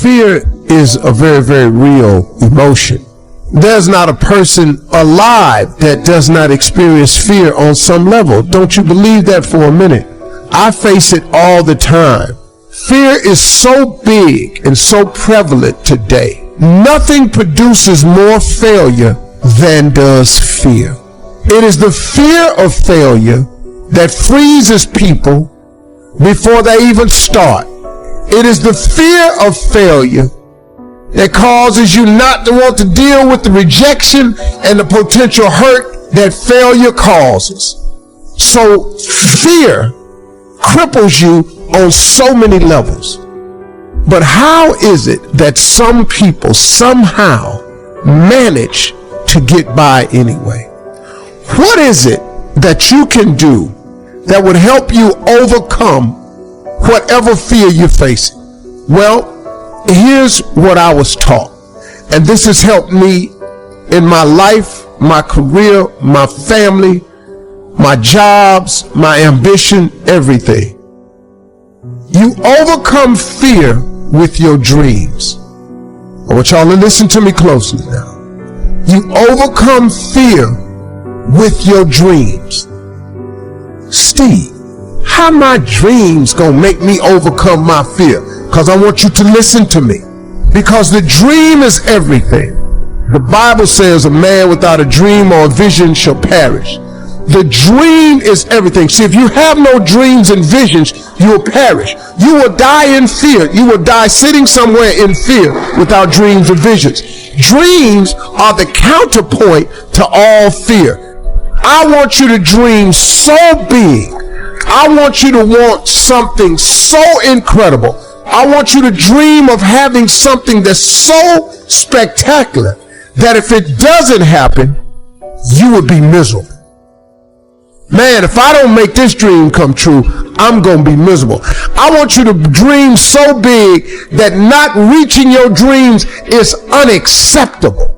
fear is a very, very real emotion. There's not a person alive that does not experience fear on some level. Don't you believe that for a minute? I face it all the time. Fear is so big and so prevalent today. Nothing produces more failure than does fear. It is the fear of failure that freezes people before they even start. It is the fear of failure that causes you not to want to deal with the rejection and the potential hurt that failure causes. So fear cripples you on so many levels. But how is it that some people somehow manage to get by anyway? What is it that you can do that would help you overcome whatever fear you're facing? Well, here's what I was taught, and this has helped me in my life, my career, my family, my jobs, my ambition, everything. You overcome fear with your dreams. I want y'all to listen to me closely now. You overcome fear with your dreams. Steve, how my dreams gonna make me overcome my fear? Because I want you to listen to me. Because the dream is everything. The Bible says a man without a dream or a vision shall perish. The dream is everything. See, if you have no dreams and visions, you will perish. You will die in fear. You will die sitting somewhere in fear without dreams or visions. Dreams are the counterpoint to all fear. I want you to dream so big. I want you to want something so incredible. I want you to dream of having something that's so spectacular that if it doesn't happen, you would be miserable. Man, if I don't make this dream come true, I'm going to be miserable. I want you to dream so big that not reaching your dreams is unacceptable.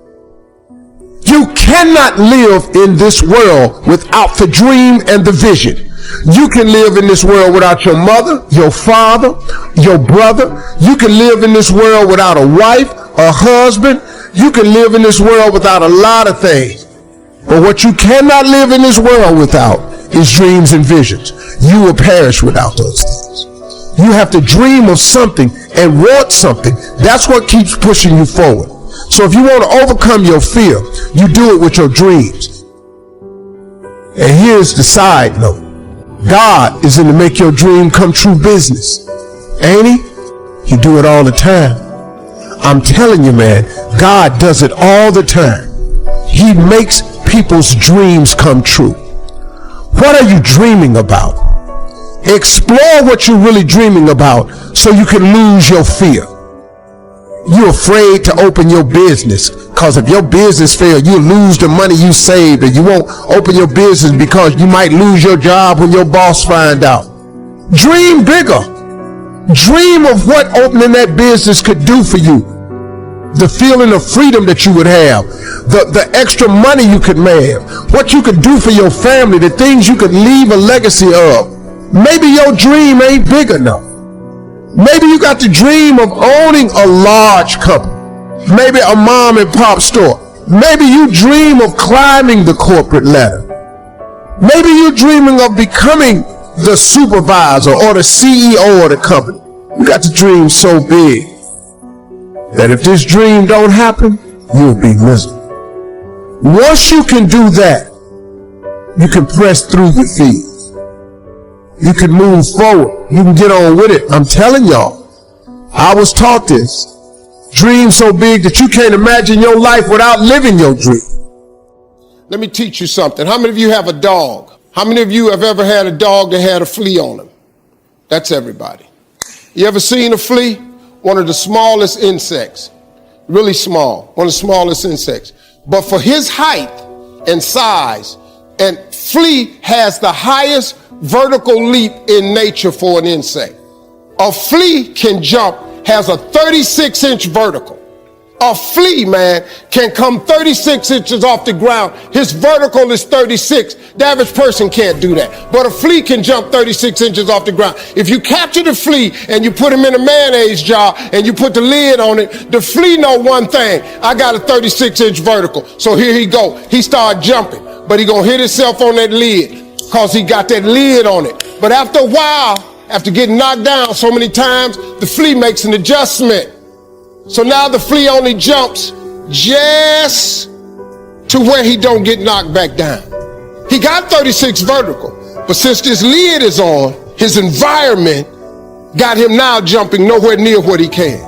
You cannot live in this world without the dream and the vision. You can live in this world without your mother, your father, your brother. You can live in this world without a wife, a husband. You can live in this world without a lot of things. But what you cannot live in this world without is dreams and visions. You will perish without those things. You have to dream of something and want something. That's what keeps pushing you forward. So if you want to overcome your fear, you do it with your dreams. And here's the side note. God is in the make your dream come true business. Ain't he? He do it all the time. I'm telling you, man, God does it all the time. He makes people's dreams come true. What are you dreaming about? Explore what you're really dreaming about so you can lose your fear. You're afraid to open your business because if your business fails, you'll lose the money you saved, and you won't open your business because you might lose your job when your boss finds out. Dream bigger. Dream of what opening that business could do for you. The feeling of freedom that you would have, the extra money you could make, what you could do for your family, the things you could leave a legacy of. Maybe your dream ain't big enough. Maybe you got the dream of owning a large company. Maybe a mom and pop store. Maybe you dream of climbing the corporate ladder. Maybe you're dreaming of becoming the supervisor or the CEO of the company. You got the dream so big that if this dream don't happen, you'll be miserable. Once you can do that, you can press through your fears. You can move forward. You can get on with it. I'm telling y'all, I was taught this. Dream so big that you can't imagine your life without living your dream. Let me teach you something. How many of you have a dog? How many of you have ever had a dog that had a flea on him? That's everybody. You ever seen a flea? One of the smallest insects. Really small. One of the smallest insects. But for his height and size, and flea has the highest vertical leap in nature for an insect. A flea can jump, has a 36-inch vertical. A flea, man, can come 36 inches off the ground. His vertical is 36. The average person can't do that. But a flea can jump 36 inches off the ground. If you capture the flea and you put him in a mayonnaise jar and you put the lid on it, the flea know one thing. I got a 36-inch vertical. So here he go. He start jumping. But he gonna hit himself on that lid because he got that lid on it. But after a while, after getting knocked down so many times, the flea makes an adjustment. So now the flea only jumps just to where he don't get knocked back down. He got 36 vertical, but since this lid is on, his environment got him now jumping nowhere near what he can.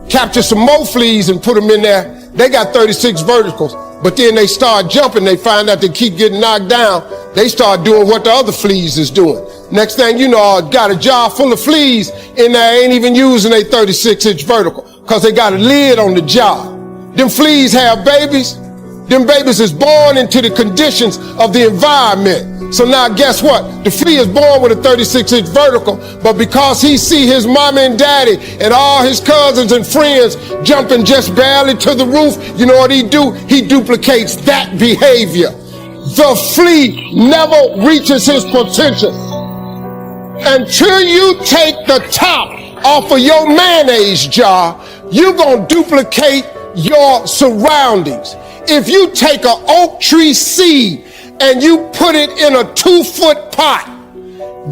Capture some more fleas and put them in there. They got 36 verticals, but then they start jumping. They find out they keep getting knocked down. They start doing what the other fleas is doing. Next thing you know, I got a jar full of fleas in there, ain't even using a 36-inch vertical because they got a lid on the jar. Them fleas have babies. Them babies is born into the conditions of the environment. So now guess what? The flea is born with a 36-inch vertical, but because he see his mama and daddy and all his cousins and friends jumping just barely to the roof, you know what he do? He duplicates that behavior. The flea never reaches his potential until you take the top off of your mayonnaise jar. You're gonna duplicate your surroundings. If you take an oak tree seed and you put it in a 2-foot pot,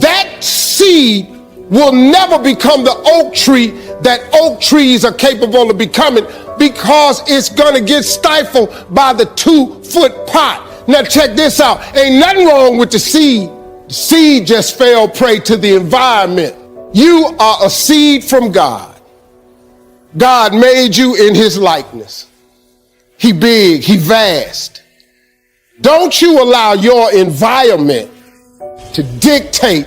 that seed will never become the oak tree that oak trees are capable of becoming because it's gonna get stifled by the 2-foot pot. Now check this out. Ain't nothing wrong with the seed. The seed just fell prey to the environment. You are a seed from God. God made you in his likeness. He big, he vast. Don't you allow your environment to dictate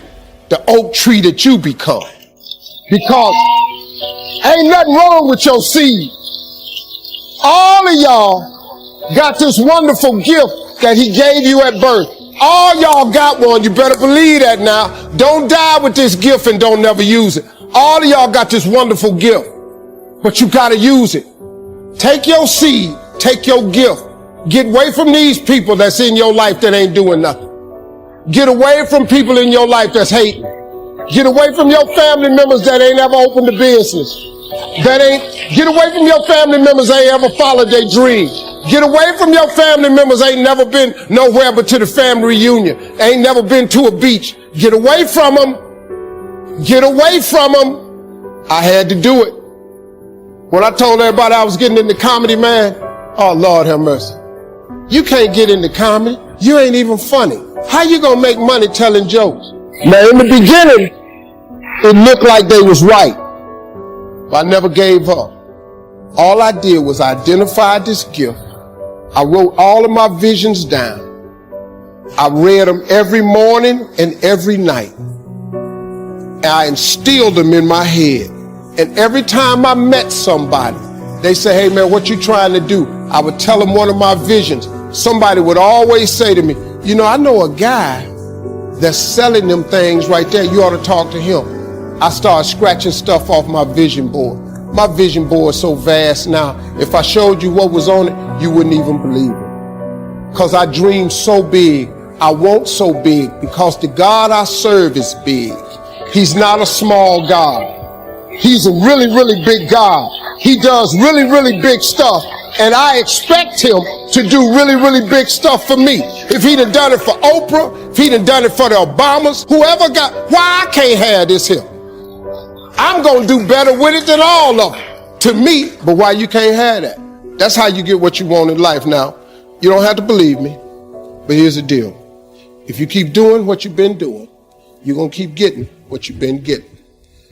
the oak tree that you become. Because ain't nothing wrong with your seed. All of y'all got this wonderful gift that he gave you at birth. All y'all got one. You better believe that now. Don't die with this gift and don't never use it. All of y'all got this wonderful gift, but you got to use it. Take your seed, take your gift. Get away from these people that's in your life that ain't doing nothing. Get away from people in your life that's hating. Get away from your family members that ain't ever opened a business. Get away from your family members that ain't ever followed their dreams. Get away from your family members ain't never been nowhere but to the family reunion. Ain't never been to a beach. Get away from them. Get away from them. I had to do it. When I told everybody I was getting into comedy, man, oh Lord have mercy. You can't get into comedy. You ain't even funny. How you gonna make money telling jokes? Now in the beginning, it looked like they was right, but I never gave up. All I did was identify this gift. I wrote all of my visions down. I read them every morning and every night. And I instilled them in my head. And every time I met somebody, they say, hey man, what you trying to do? I would tell them one of my visions. Somebody would always say to me, you know, I know a guy that's selling them things right there. You ought to talk to him. I started scratching stuff off my vision board. My vision board is so vast now. If I showed you what was on it, you wouldn't even believe it. Because I dream so big. I want so big because the God I serve is big. He's not a small God. He's a really, really big God. He does really, really big stuff. And I expect him to do really, really big stuff for me. If he'd have done it for Oprah, if he'd have done it for the Obamas, whoever why I can't have this here? I'm going to do better with it than all of them. To me, but why you can't have that? That's how you get what you want in life now. You don't have to believe me, but here's the deal. If you keep doing what you've been doing, you're going to keep getting what you've been getting.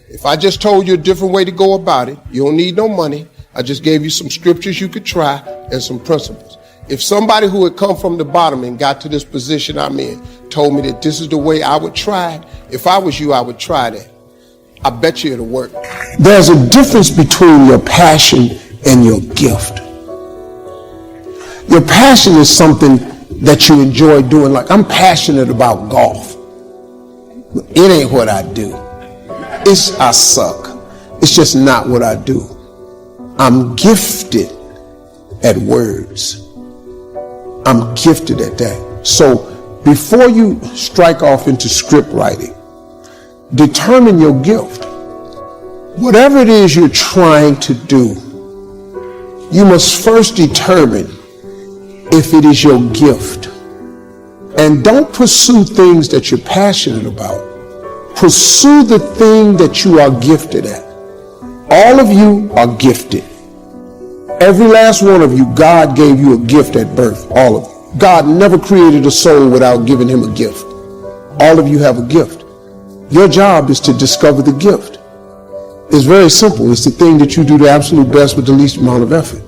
If I just told you a different way to go about it, you don't need no money. I just gave you some scriptures you could try and some principles. If somebody who had come from the bottom and got to this position I'm in told me that this is the way I would try it, if I was you, I would try that. I bet you it'll work. There's a difference between your passion and your gift. Your passion is something that you enjoy doing. Like, I'm passionate about golf. It ain't what I do. I suck. It's just not what I do. I'm gifted at words. I'm gifted at that. So before you strike off into script writing, determine your gift. Whatever it is you're trying to do, you must first determine if it is your gift. And don't pursue things that you're passionate about. Pursue the thing that you are gifted at. All of you are gifted. Every last one of you, God gave you a gift at birth. All of you. God never created a soul without giving him a gift. All of you have a gift. Your job is to discover the gift. It's very simple. It's the thing that you do the absolute best with the least amount of effort.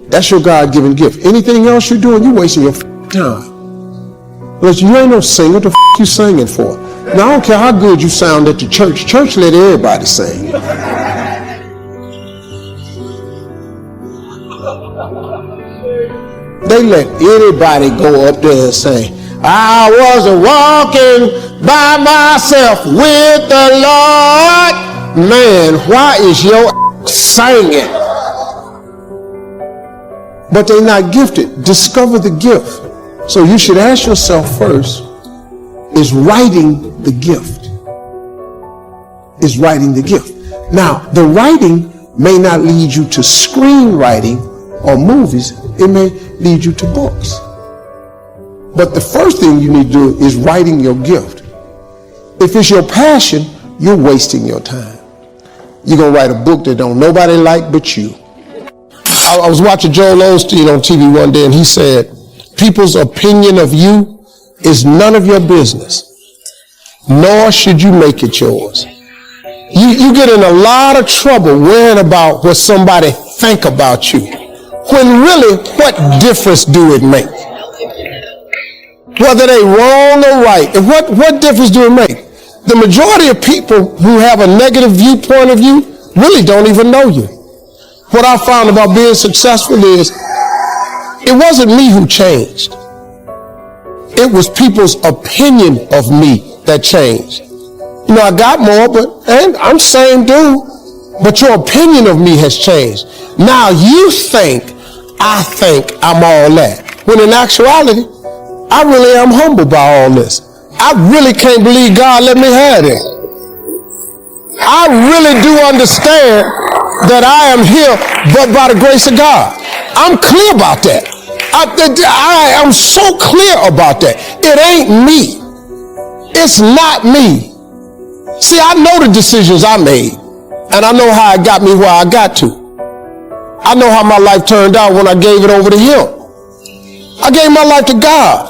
That's your God-given gift. Anything else you're doing, you're wasting your time. But you ain't no singer. What the you singing for? Now, I don't care how good you sound at the church. Church let everybody sing. They let anybody go up there and sing. I was walking by myself with the Lord. Man, why is your singing? But they're not gifted. Discover the gift. So you should ask yourself first, is writing the gift? Is writing the gift? Now, the writing may not lead you to screenwriting or movies. It may lead you to books. But the first thing you need to do is writing your gift. If it's your passion, you're wasting your time. You're going to write a book that don't nobody like but you. I was watching Joel Osteen on TV one day, and he said, people's opinion of you is none of your business, nor should you make it yours. You get in a lot of trouble worrying about what somebody think about you, when really, what difference do it make? Whether they wrong or right, and what difference do it make? The majority of people who have a negative viewpoint of you really don't even know you. What I found about being successful is it wasn't me who changed. It was people's opinion of me that changed. You know, I got more, and I'm same dude, but your opinion of me has changed. Now you think I'm all that. When in actuality, I really am humbled by all this. I really can't believe God let me have it. I really do understand that I am here but by the grace of God. I'm clear about that. I am so clear about that. It ain't me. It's not me. See, I know the decisions I made, and I know how it got me where I got to. I know how my life turned out when I gave it over to him. I gave my life to God.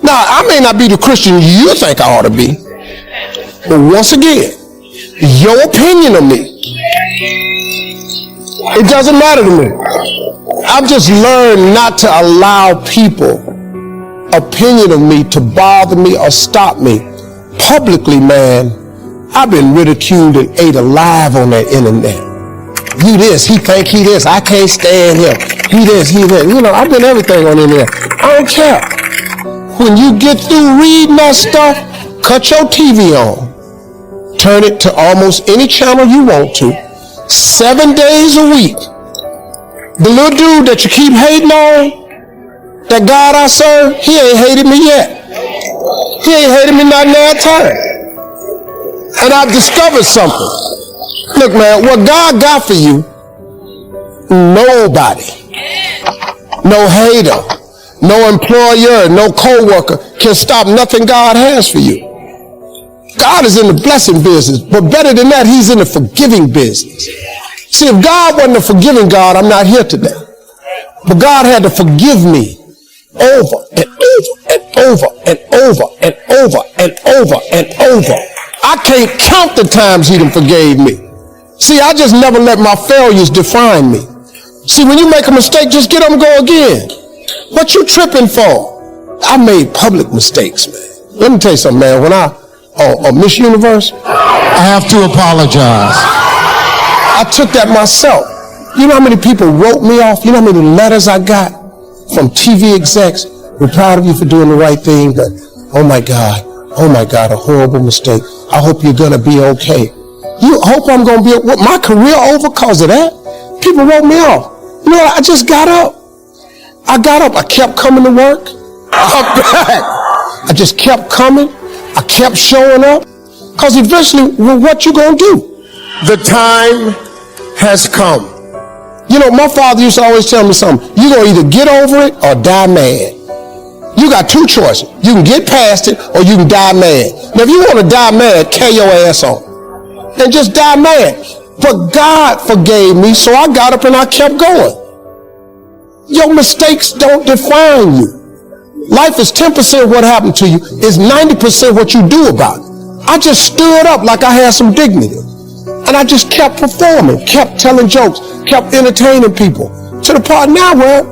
Now, I may not be the Christian you think I ought to be, but once again, your opinion of me, it doesn't matter to me. I've just learned not to allow people opinion of me to bother me or stop me. Publicly, man, I've been ridiculed and ate alive on that internet. You this, he think he this, I can't stand him. He this, he that. You know, I've been everything on the internet. I don't care. When you get through reading that stuff, cut your TV on. Turn it to almost any channel you want to. 7 days a week. The little dude that you keep hating on, that God I serve, he ain't hated me yet. He ain't hated me not in that time. And I've discovered something. Look, man, what God got for you, nobody, no hater, no employer, no co-worker can stop nothing God has for you. God is in the blessing business, but better than that, he's in the forgiving business. See, if God wasn't a forgiving God, I'm not here today. But God had to forgive me over and over and over and over and over and over and over. I can't count the times he done forgave me. See, I just never let my failures define me. See, when you make a mistake, just get up and go again. What you tripping for? I made public mistakes, man. Let me tell you something, man. When Miss Universe, I have to apologize. I took that myself. You know how many people wrote me off? You know how many letters I got from TV execs? We're proud of you for doing the right thing, but oh my God, a horrible mistake. I hope you're gonna be okay. You hope I'm gonna be, what, my career over cause of that? People wrote me off. You know what? I just got up. I kept coming to work. I'm back. I just kept coming. I kept showing up. Because eventually, well, what you gonna do? The time has come. You know, my father used to always tell me something. You're gonna either get over it or die mad. You got two choices. You can get past it or you can die mad. Now, if you want to die mad, carry your ass on. And just die mad. But God forgave me, so I got up and I kept going. Your mistakes don't define you. Life is 10% what happened to you, is 90% what you do about it. I just stood up like I had some dignity. And I just kept performing, kept telling jokes, kept entertaining people. To the part now where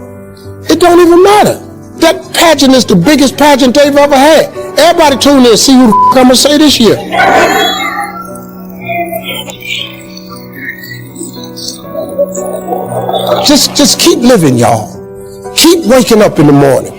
it don't even matter. That pageant is the biggest pageant they've ever had. Everybody tune in and see who the I'm gonna say this year. Just keep living, y'all. Keep waking up in the morning.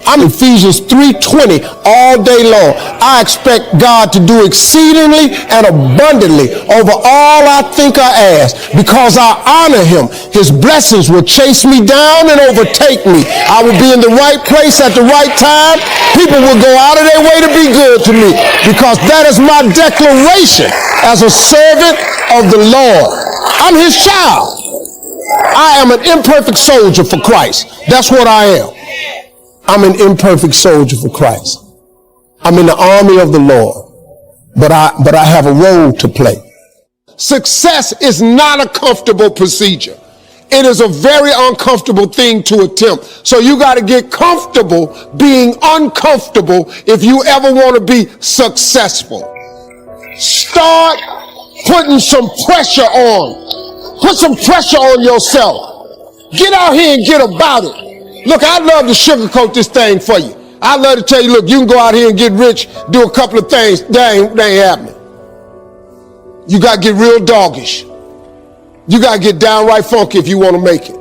I'm Ephesians 3:20 all day long. I expect God to do exceedingly and abundantly over all I think or ask. Because I honor him, his blessings will chase me down and overtake me. I will be in the right place at the right time. People will go out of their way to be good to me. Because that is my declaration as a servant of the Lord. I'm his child. I am an imperfect soldier for Christ. That's what I am. I'm an imperfect soldier for Christ. I'm in the army of the Lord, but I have a role to play. Success is not a comfortable procedure. It is a very uncomfortable thing to attempt. So you got to get comfortable being uncomfortable if you ever want to be successful. Start putting some pressure on. Put some pressure on yourself. Get out here and get about it. Look, I'd love to sugarcoat this thing for you. I'd love to tell you, look, you can go out here and get rich, do a couple of things. That ain't happening. You got to get real doggish. You got to get downright funky if you want to make it.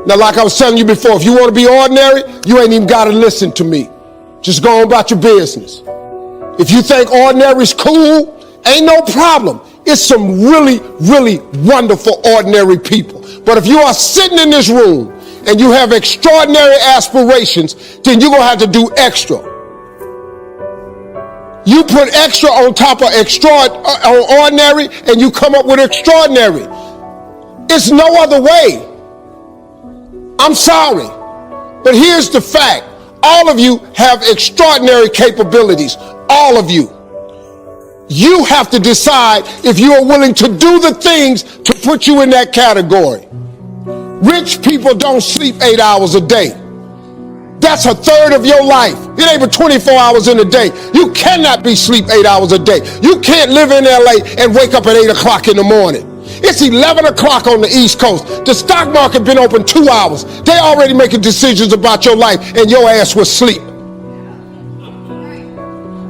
Now, like I was telling you before, if you want to be ordinary, you ain't even got to listen to me. Just go on about your business. If you think ordinary is cool, ain't no problem. It's some really, really wonderful ordinary people. But if you are sitting in this room and you have extraordinary aspirations, then you're going to have to do extra. You put extra on top of ordinary and you come up with extraordinary. It's no other way. I'm sorry. But here's the fact. All of you have extraordinary capabilities. All of you. You have to decide if you are willing to do the things to put you in that category. Rich people don't sleep 8 hours a day. That's a third of your life. It ain't but 24 hours in a day. You cannot be sleep 8 hours a day. You can't live in LA and wake up at 8 o'clock in the morning. It's 11 o'clock on the East Coast. The stock market been open 2 hours. They already making decisions about your life and your ass was asleep.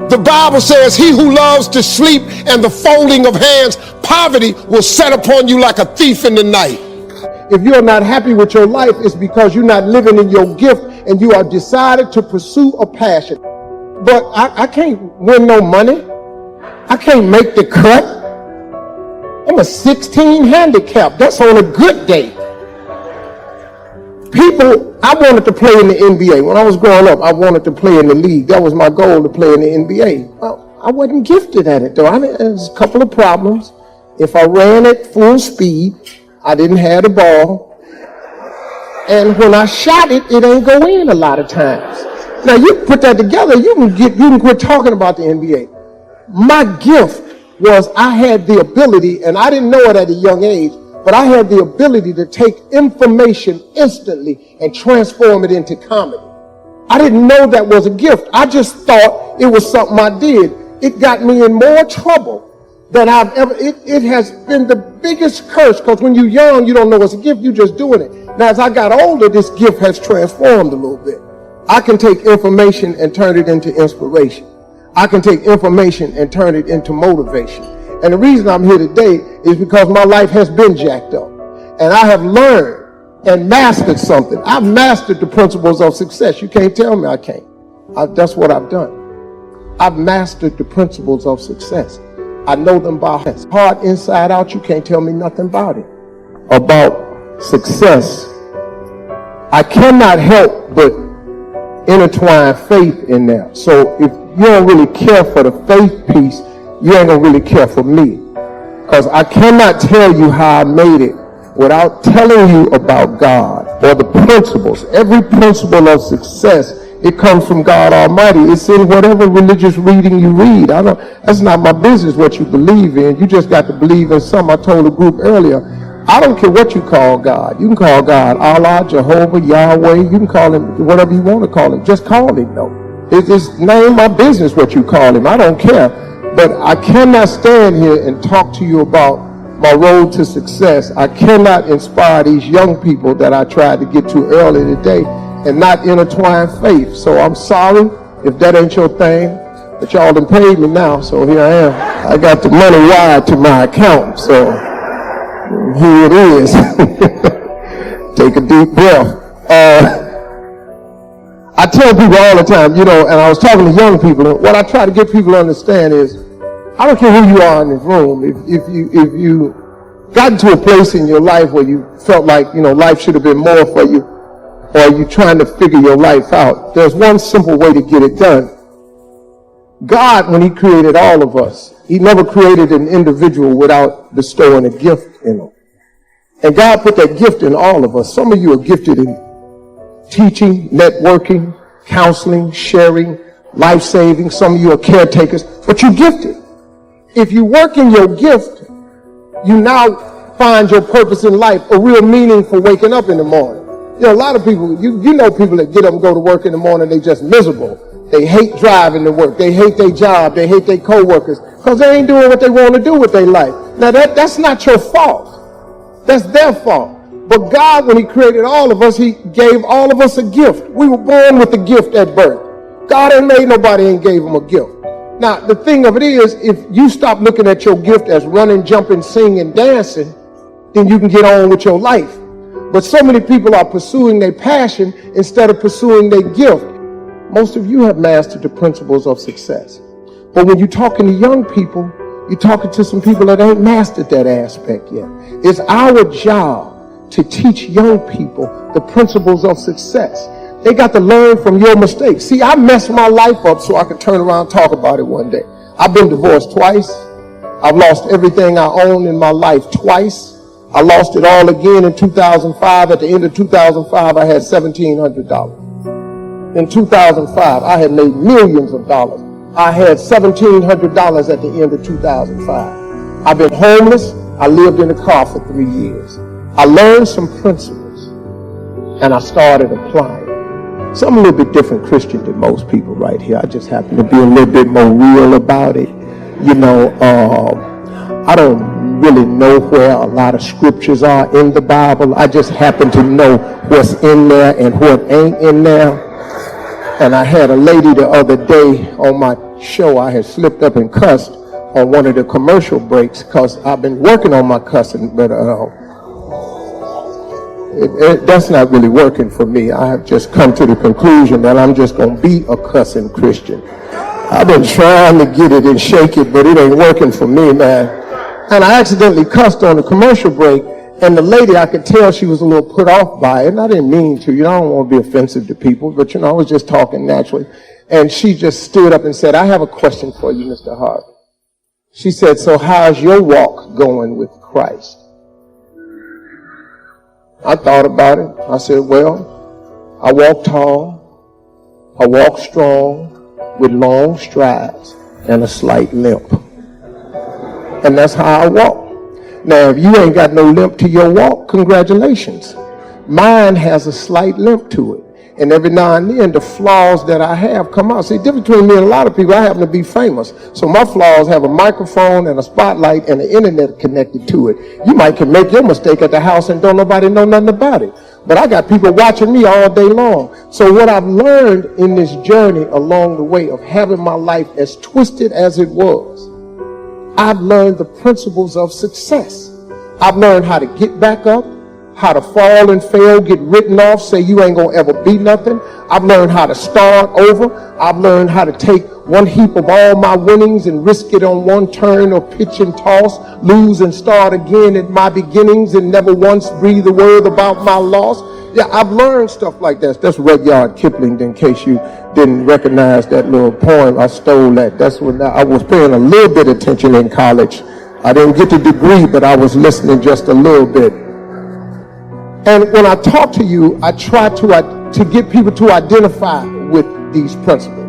The Bible says, he who loves to sleep and the folding of hands, poverty will set upon you like a thief in the night. If you're not happy with your life, it's because you're not living in your gift and you are decided to pursue a passion. But I can't win no money. I can't make the cut. I'm a 16 handicap. That's on a good day. People, I wanted to play in the NBA. When I was growing up, I wanted to play in the league. That was my goal, to play in the NBA. Well, I wasn't gifted at it, though. There was a couple of problems. If I ran at full speed, I didn't have the ball. And when I shot it, it ain't go in a lot of times. Now, you put that together, you can quit talking about the NBA. My gift was I had the ability, and I didn't know it at a young age, but I had the ability to take information instantly and transform it into comedy. I didn't know that was a gift. I just thought it was something I did. It got me in more trouble than I've ever. It has been the biggest curse, because when you're young, you don't know it's a gift, you're just doing it. Now, as I got older, this gift has transformed a little bit. I can take information and turn it into inspiration. I can take information and turn it into motivation. And the reason I'm here today is because my life has been jacked up. And I have learned and mastered something. I've mastered the principles of success. You can't tell me I can't. That's what I've done. I've mastered the principles of success. I know them by heart. Inside out, you can't tell me nothing about it. about success, I cannot help but intertwine faith in there. So if you don't really care for the faith piece, you ain't gonna really care for me. Because I cannot tell you how I made it without telling you about God or the principles. Every principle of success, it comes from God Almighty. It's in whatever religious reading you read. That's not my business what you believe in. You just got to believe in something. I told the group earlier, I don't care what you call God. You can call God Allah, Jehovah, Yahweh. You can call him whatever you want to call him. Just call him, though. It's name my business what you call him. I don't care. But I cannot stand here and talk to you about my road to success. I cannot inspire these young people that I tried to get to earlier today and not intertwine faith. So I'm sorry if that ain't your thing, but y'all done paid me now, so here I am. I got the money wired to my account, so here it is. Take a deep breath. I tell people all the time, and I was talking to young people, what I try to get people to understand is, I don't care who you are in this room. If you got to a place in your life where you felt like, life should have been more for you, or you trying to figure your life out, there's one simple way to get it done. God, when he created all of us, he never created an individual without bestowing a gift in them. And God put that gift in all of us. Some of you are gifted in teaching, networking, counseling, sharing, life-saving. Some of you are caretakers, but you're gifted. If you work in your gift, you now find your purpose in life, a real meaning for waking up in the morning. A lot of people, you know people that get up and go to work in the morning, they just miserable. They hate driving to work. They hate their job. They hate their co-workers because they ain't doing what they want to do with their life. Now that's not your fault. That's their fault. But God, when he created all of us, he gave all of us a gift. We were born with a gift at birth. God ain't made nobody and gave them a gift. Now, the thing of it is, if you stop looking at your gift as running, jumping, singing, dancing, then you can get on with your life. But so many people are pursuing their passion instead of pursuing their gift. Most of you have mastered the principles of success. But when you're talking to young people, you're talking to some people that ain't mastered that aspect yet. It's our job to teach young people the principles of success. They got to learn from your mistakes. See, I messed my life up so I could turn around and talk about it one day. I've been divorced twice. I've lost everything I own in my life twice. I lost it all again in 2005. At the end of 2005, I had $1,700. In 2005, I had made millions of dollars. I had $1,700 at the end of 2005. I've been homeless. I lived in a car for 3 years. I learned some principles, and I started applying. So I'm a little bit different Christian than most people right here. I just happen to be a little bit more real about it. I don't really know where a lot of scriptures are in the Bible. I just happen to know what's in there and what ain't in there. And I had a lady the other day on my show. I had slipped up and cussed on one of the commercial breaks because I've been working on my cussing, but that's not really working for me. I have just come to the conclusion that I'm just going to be a cussing Christian. I've been trying to get it and shake it, but it ain't working for me, man. And I accidentally cussed on the commercial break, and the lady, I could tell she was a little put off by it, and I didn't mean to. I don't want to be offensive to people, but, I was just talking naturally. And she just stood up and said, I have a question for you, Mr. Harvey. She said, so how's your walk going with Christ? I thought about it. I said, well, I walk tall, I walk strong, with long strides and a slight limp. And that's how I walk. Now, if you ain't got no limp to your walk, congratulations. Mine has a slight limp to it. And every now and then, the flaws that I have come out. See, the difference between me and a lot of people, I happen to be famous. So my flaws have a microphone and a spotlight and the internet connected to it. You might can make your mistake at the house and don't nobody know nothing about it. But I got people watching me all day long. So what I've learned in this journey along the way of having my life as twisted as it was, I've learned the principles of success. I've learned how to get back up, how to fall and fail, get written off, say you ain't gonna ever be nothing. I've learned how to start over. I've learned how to take one heap of all my winnings and risk it on one turn or pitch and toss, lose and start again at my beginnings and never once breathe a word about my loss. Yeah, I've learned stuff like that. That's Rudyard Kipling, in case you didn't recognize that little poem. I stole that. That's when I was paying a little bit of attention in college. I didn't get the degree, but I was listening just a little bit. And when I talk to you, I try to get people to identify with these principles.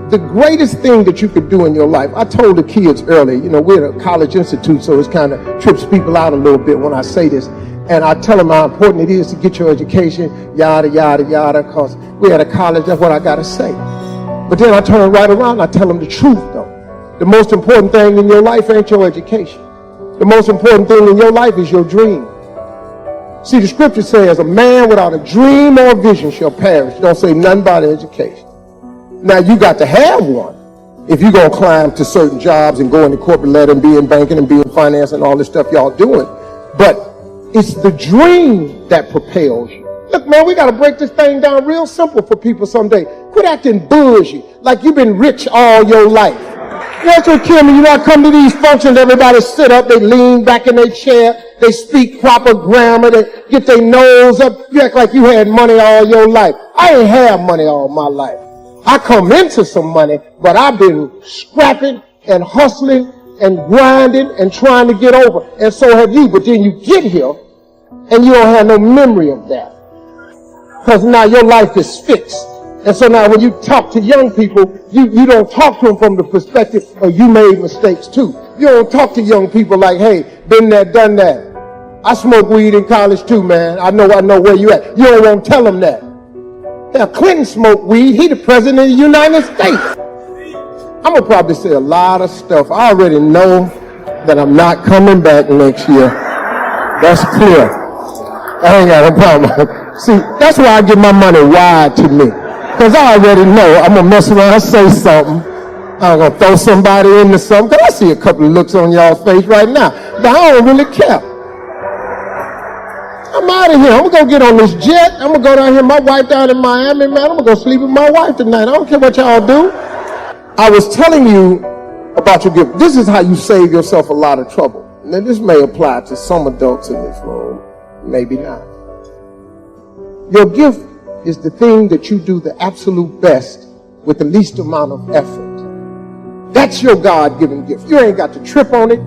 The greatest thing that you could do in your life, I told the kids earlier, you know, we're at a college institute, so it kind of trips people out a little bit when I say this. And I tell them how important it is to get your education, yada, yada, yada, because we're at a college, that's what I got to say. But then I turn right around, I tell them the truth, though. The most important thing in your life ain't your education. The most important thing in your life is your dream. See, the scripture says, a man without a dream or vision shall perish. Don't say nothing about education. Now, you got to have one if you're going to climb to certain jobs and go into corporate ladder and be in banking and be in finance and all this stuff y'all doing. But it's the dream that propels you. Look, man, we got to break this thing down real simple for people someday. Quit acting bougie like you've been rich all your life. That's what kills me. You know, I come to these functions, everybody sit up, they lean back in their chair, they speak proper grammar, they get their nose up. You act like you had money all your life. I ain't had money all my life. I come into some money, but I've been scrapping and hustling and grinding and trying to get over. And so have you. But then you get here and you don't have no memory of that. Because now your life is fixed. And so now when you talk to young people, you don't talk to them from the perspective of you made mistakes too. You don't talk to young people like, hey, been there, done that. I smoked weed in college too, man. I know where you at. You don't want to tell them that. Now, Clinton smoked weed. He the president of the United States. I'm going to probably say a lot of stuff. I already know that I'm not coming back next year. That's clear. I ain't got a problem. See, that's why I give my money wide to me. Because I already know I'm going to mess around and say something. I'm going to throw somebody into something. Because I see a couple of looks on y'all's face right now. But I don't really care. I'm out of here. I'm going to go get on this jet. I'm going to go down here. My wife down in Miami, man. I'm going to go sleep with my wife tonight. I don't care what y'all do. I was telling you about your gift. This is how you save yourself a lot of trouble. Now, this may apply to some adults in this room. Maybe not. Your gift is the thing that you do the absolute best with the least amount of effort. That's your God-given gift. You ain't got to trip on it,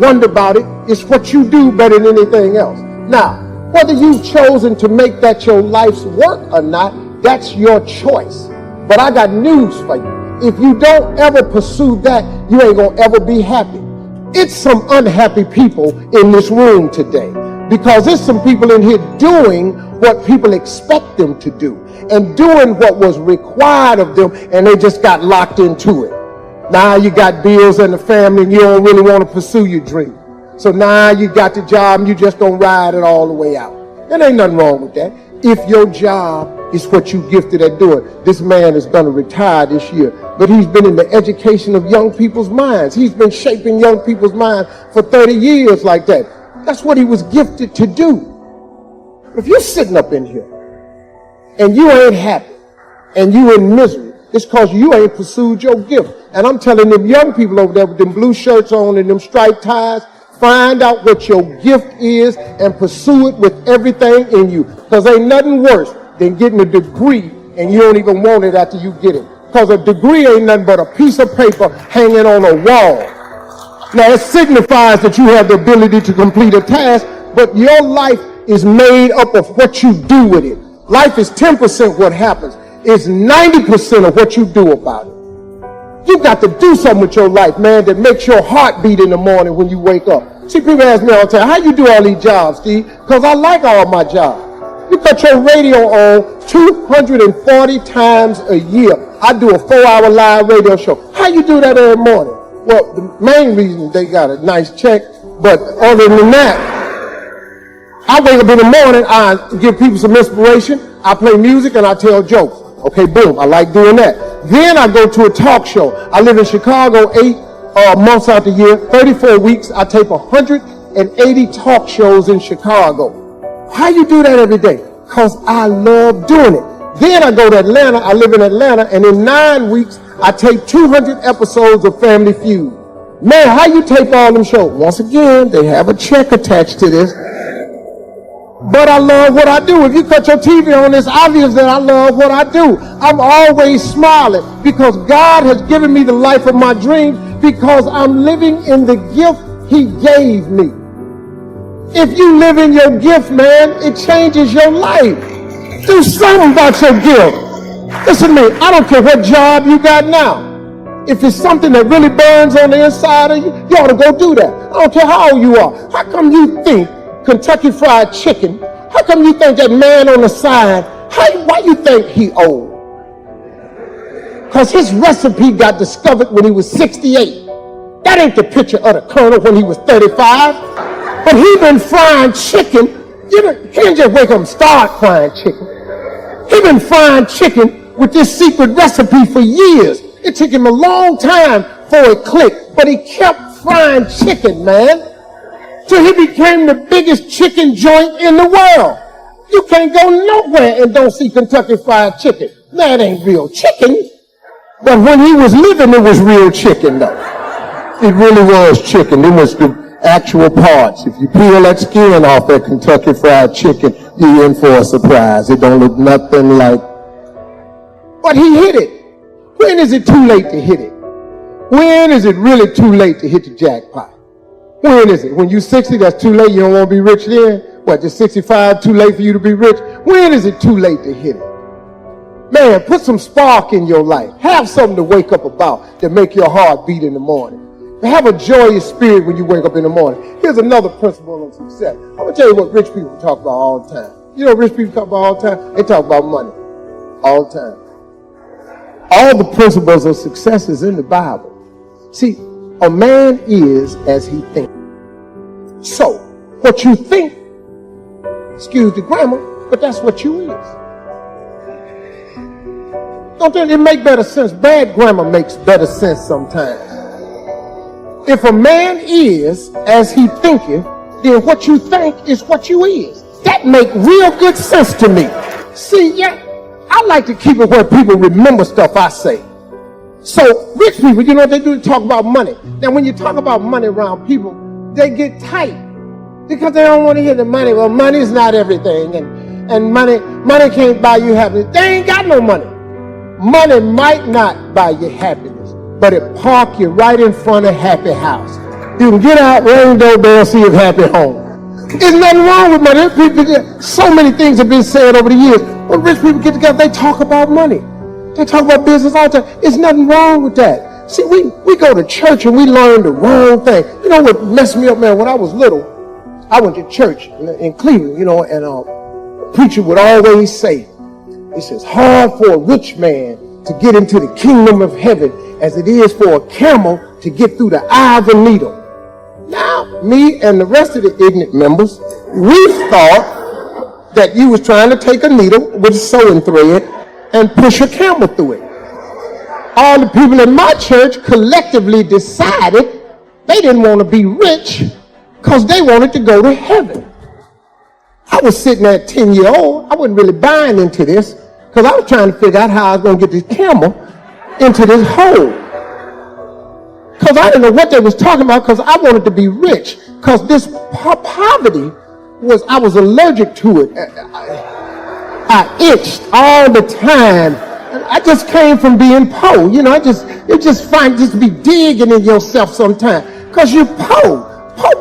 wonder about it. It's what you do better than anything else. Now, whether you've chosen to make that your life's work or not, that's your choice. But I got news for you. If you don't ever pursue that, you ain't going to ever be happy. It's some unhappy people in this room today because there's some people in here doing what people expect them to do and doing what was required of them, and they just got locked into it. Now you got bills and a family and you don't really want to pursue your dream. So now you got the job and you just don't ride it all the way out. There ain't nothing wrong with that. If your job is what you gifted at doing. This man is going to retire this year, but he's been in the education of young people's minds. He's been shaping young people's minds for 30 years like that. That's what he was gifted to do. If you're sitting up in here and you ain't happy and you in misery, it's because you ain't pursued your gift. And I'm telling them young people over there with them blue shirts on and them striped ties, find out what your gift is and pursue it with everything in you. Because ain't nothing worse than getting a degree and you don't even want it after you get it. Because a degree ain't nothing but a piece of paper hanging on a wall. Now it signifies that you have the ability to complete a task, but your life is made up of what you do with it. Life is 10% what happens. It's 90% of what you do about it. You got to do something with your life, man, that makes your heart beat in the morning when you wake up. See, people ask me all the time, how you do all these jobs, Steve? Because I like all my jobs. You cut your radio on 240 times a year. I do a 4-hour live radio show. How you do that every morning? Well, the main reason they got a nice check, but other than that, I wake up in the morning, I give people some inspiration, I play music, and I tell jokes. Okay, boom, I like doing that. Then I go to a talk show. I live in Chicago 8 months out the year, 34 weeks. I tape 180 talk shows in Chicago. How you do that every day? Because I love doing it. Then I go to Atlanta. I live in Atlanta, and in 9 weeks, I taped 200 episodes of Family Feud. Man, how you tape all them shows? Once again, they have a check attached to this. But I love what I do. If you cut your TV on, it's obvious that I love what I do. I'm always smiling because God has given me the life of my dreams because I'm living in the gift He gave me. If you live in your gift, man, it changes your life. Do something about your gift. Listen to me, I don't care what job you got now. If it's something that really burns on the inside of you, you ought to go do that. I don't care how old you are. How come you think Kentucky Fried Chicken, how come you think that man on the side, why you think he old? Because his recipe got discovered when he was 68. That ain't the picture of the Colonel when he was 35. But he been frying chicken. He didn't just wake up and start frying chicken. He been frying chicken with this secret recipe for years. It took him a long time for it clicked, but he kept frying chicken, man, till he became the biggest chicken joint in the world. You can't go nowhere and don't see Kentucky Fried Chicken. That ain't real chicken. But when he was living, it was real chicken, though. It really was chicken. It was the actual parts. If you peel that skin off that Kentucky Fried Chicken, you're in for a surprise. It don't look nothing like. But he hit it. When is it too late to hit it? When is it really too late to hit the jackpot? When is it? When you're 60, that's too late. You don't want to be rich then? What, just 65, too late for you to be rich? When is it too late to hit it? Man, put some spark in your life. Have something to wake up about that make your heart beat in the morning. Have a joyous spirit when you wake up in the morning. Here's another principle of success. I'm going to tell you what rich people talk about all the time. You know what rich people talk about all the time? They talk about money all the time. All the principles of success is in the Bible. See, a man is as he thinks. So, what you think, excuse the grammar, but that's what you is. Don't it make better sense? Bad grammar makes better sense sometimes. If a man is as he thinketh, then what you think is what you is. That make real good sense to me. See, yeah, I like to keep it where people remember stuff I say. So rich people, you know what they do? They talk about money. Now when you talk about money around people, they get tight because they don't want to hear the money. Well, money's not everything, and money can't buy you happiness. They ain't got no money. Money might not buy you happiness, but it park you right in front of happy house. You can get out, ring doorbell, see if happy home. There's nothing wrong with money. So many things have been said over the years. When rich people get together, they talk about money. They talk about business all the time. There's nothing wrong with that. See, we go to church and we learn the wrong thing. You know what messed me up, man? When I was little, I went to church in Cleveland, you know, and a preacher would always say, he says, hard for a rich man to get into the kingdom of heaven as it is for a camel to get through the eye of a needle. Now, me and the rest of the ignorant members, we thought that you was trying to take a needle with a sewing thread and push a camel through it. All the people in my church collectively decided they didn't want to be rich because they wanted to go to heaven. I was sitting at 10-year-old. I wasn't really buying into this because I was trying to figure out how I was going to get this camel into this hole. Because I didn't know what they was talking about because I wanted to be rich. Because this poverty I was allergic to it. I itched all the time. I just came from being poor. You know, just be digging in yourself sometimes. Because you're poor.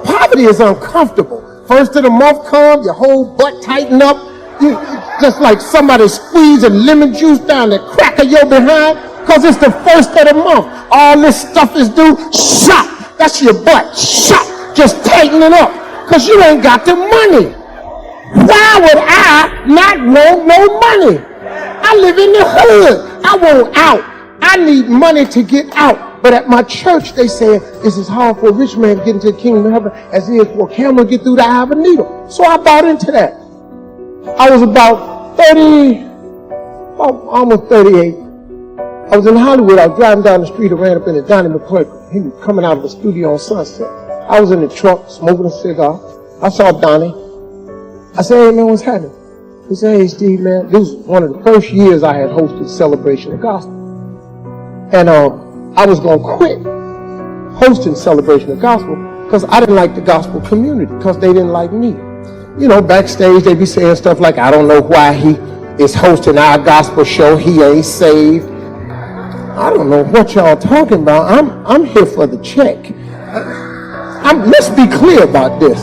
Poverty is uncomfortable. First of the month comes, your whole butt tighten up. You just like somebody squeezing lemon juice down the crack of your behind. Because it's the first of the month. All this stuff is due. Shot. That's your butt. Shot. Just tighten it up. Because you ain't got the money. Why would I not want no money? I live in the hood. I want out. I need money to get out. But at my church, they said, it's as hard for a rich man to get into the kingdom of heaven as it is for a camel to get through the eye of a needle. So I bought into that. I was about almost 38. I was in Hollywood. I was driving down the street. I ran up into Donnie McClurkin. He was coming out of the studio on Sunset. I was in the truck smoking a cigar. I saw Donnie. I said, hey, man, what's happening? He said, hey, Steve, man, this was one of the first years I had hosted Celebration of Gospel. And I was going to quit hosting Celebration of Gospel because I didn't like the gospel community because they didn't like me. You know, backstage they be saying stuff like, I don't know why he is hosting our gospel show. He ain't saved. I don't know what y'all talking about. I'm here for the check. Let's be clear about this.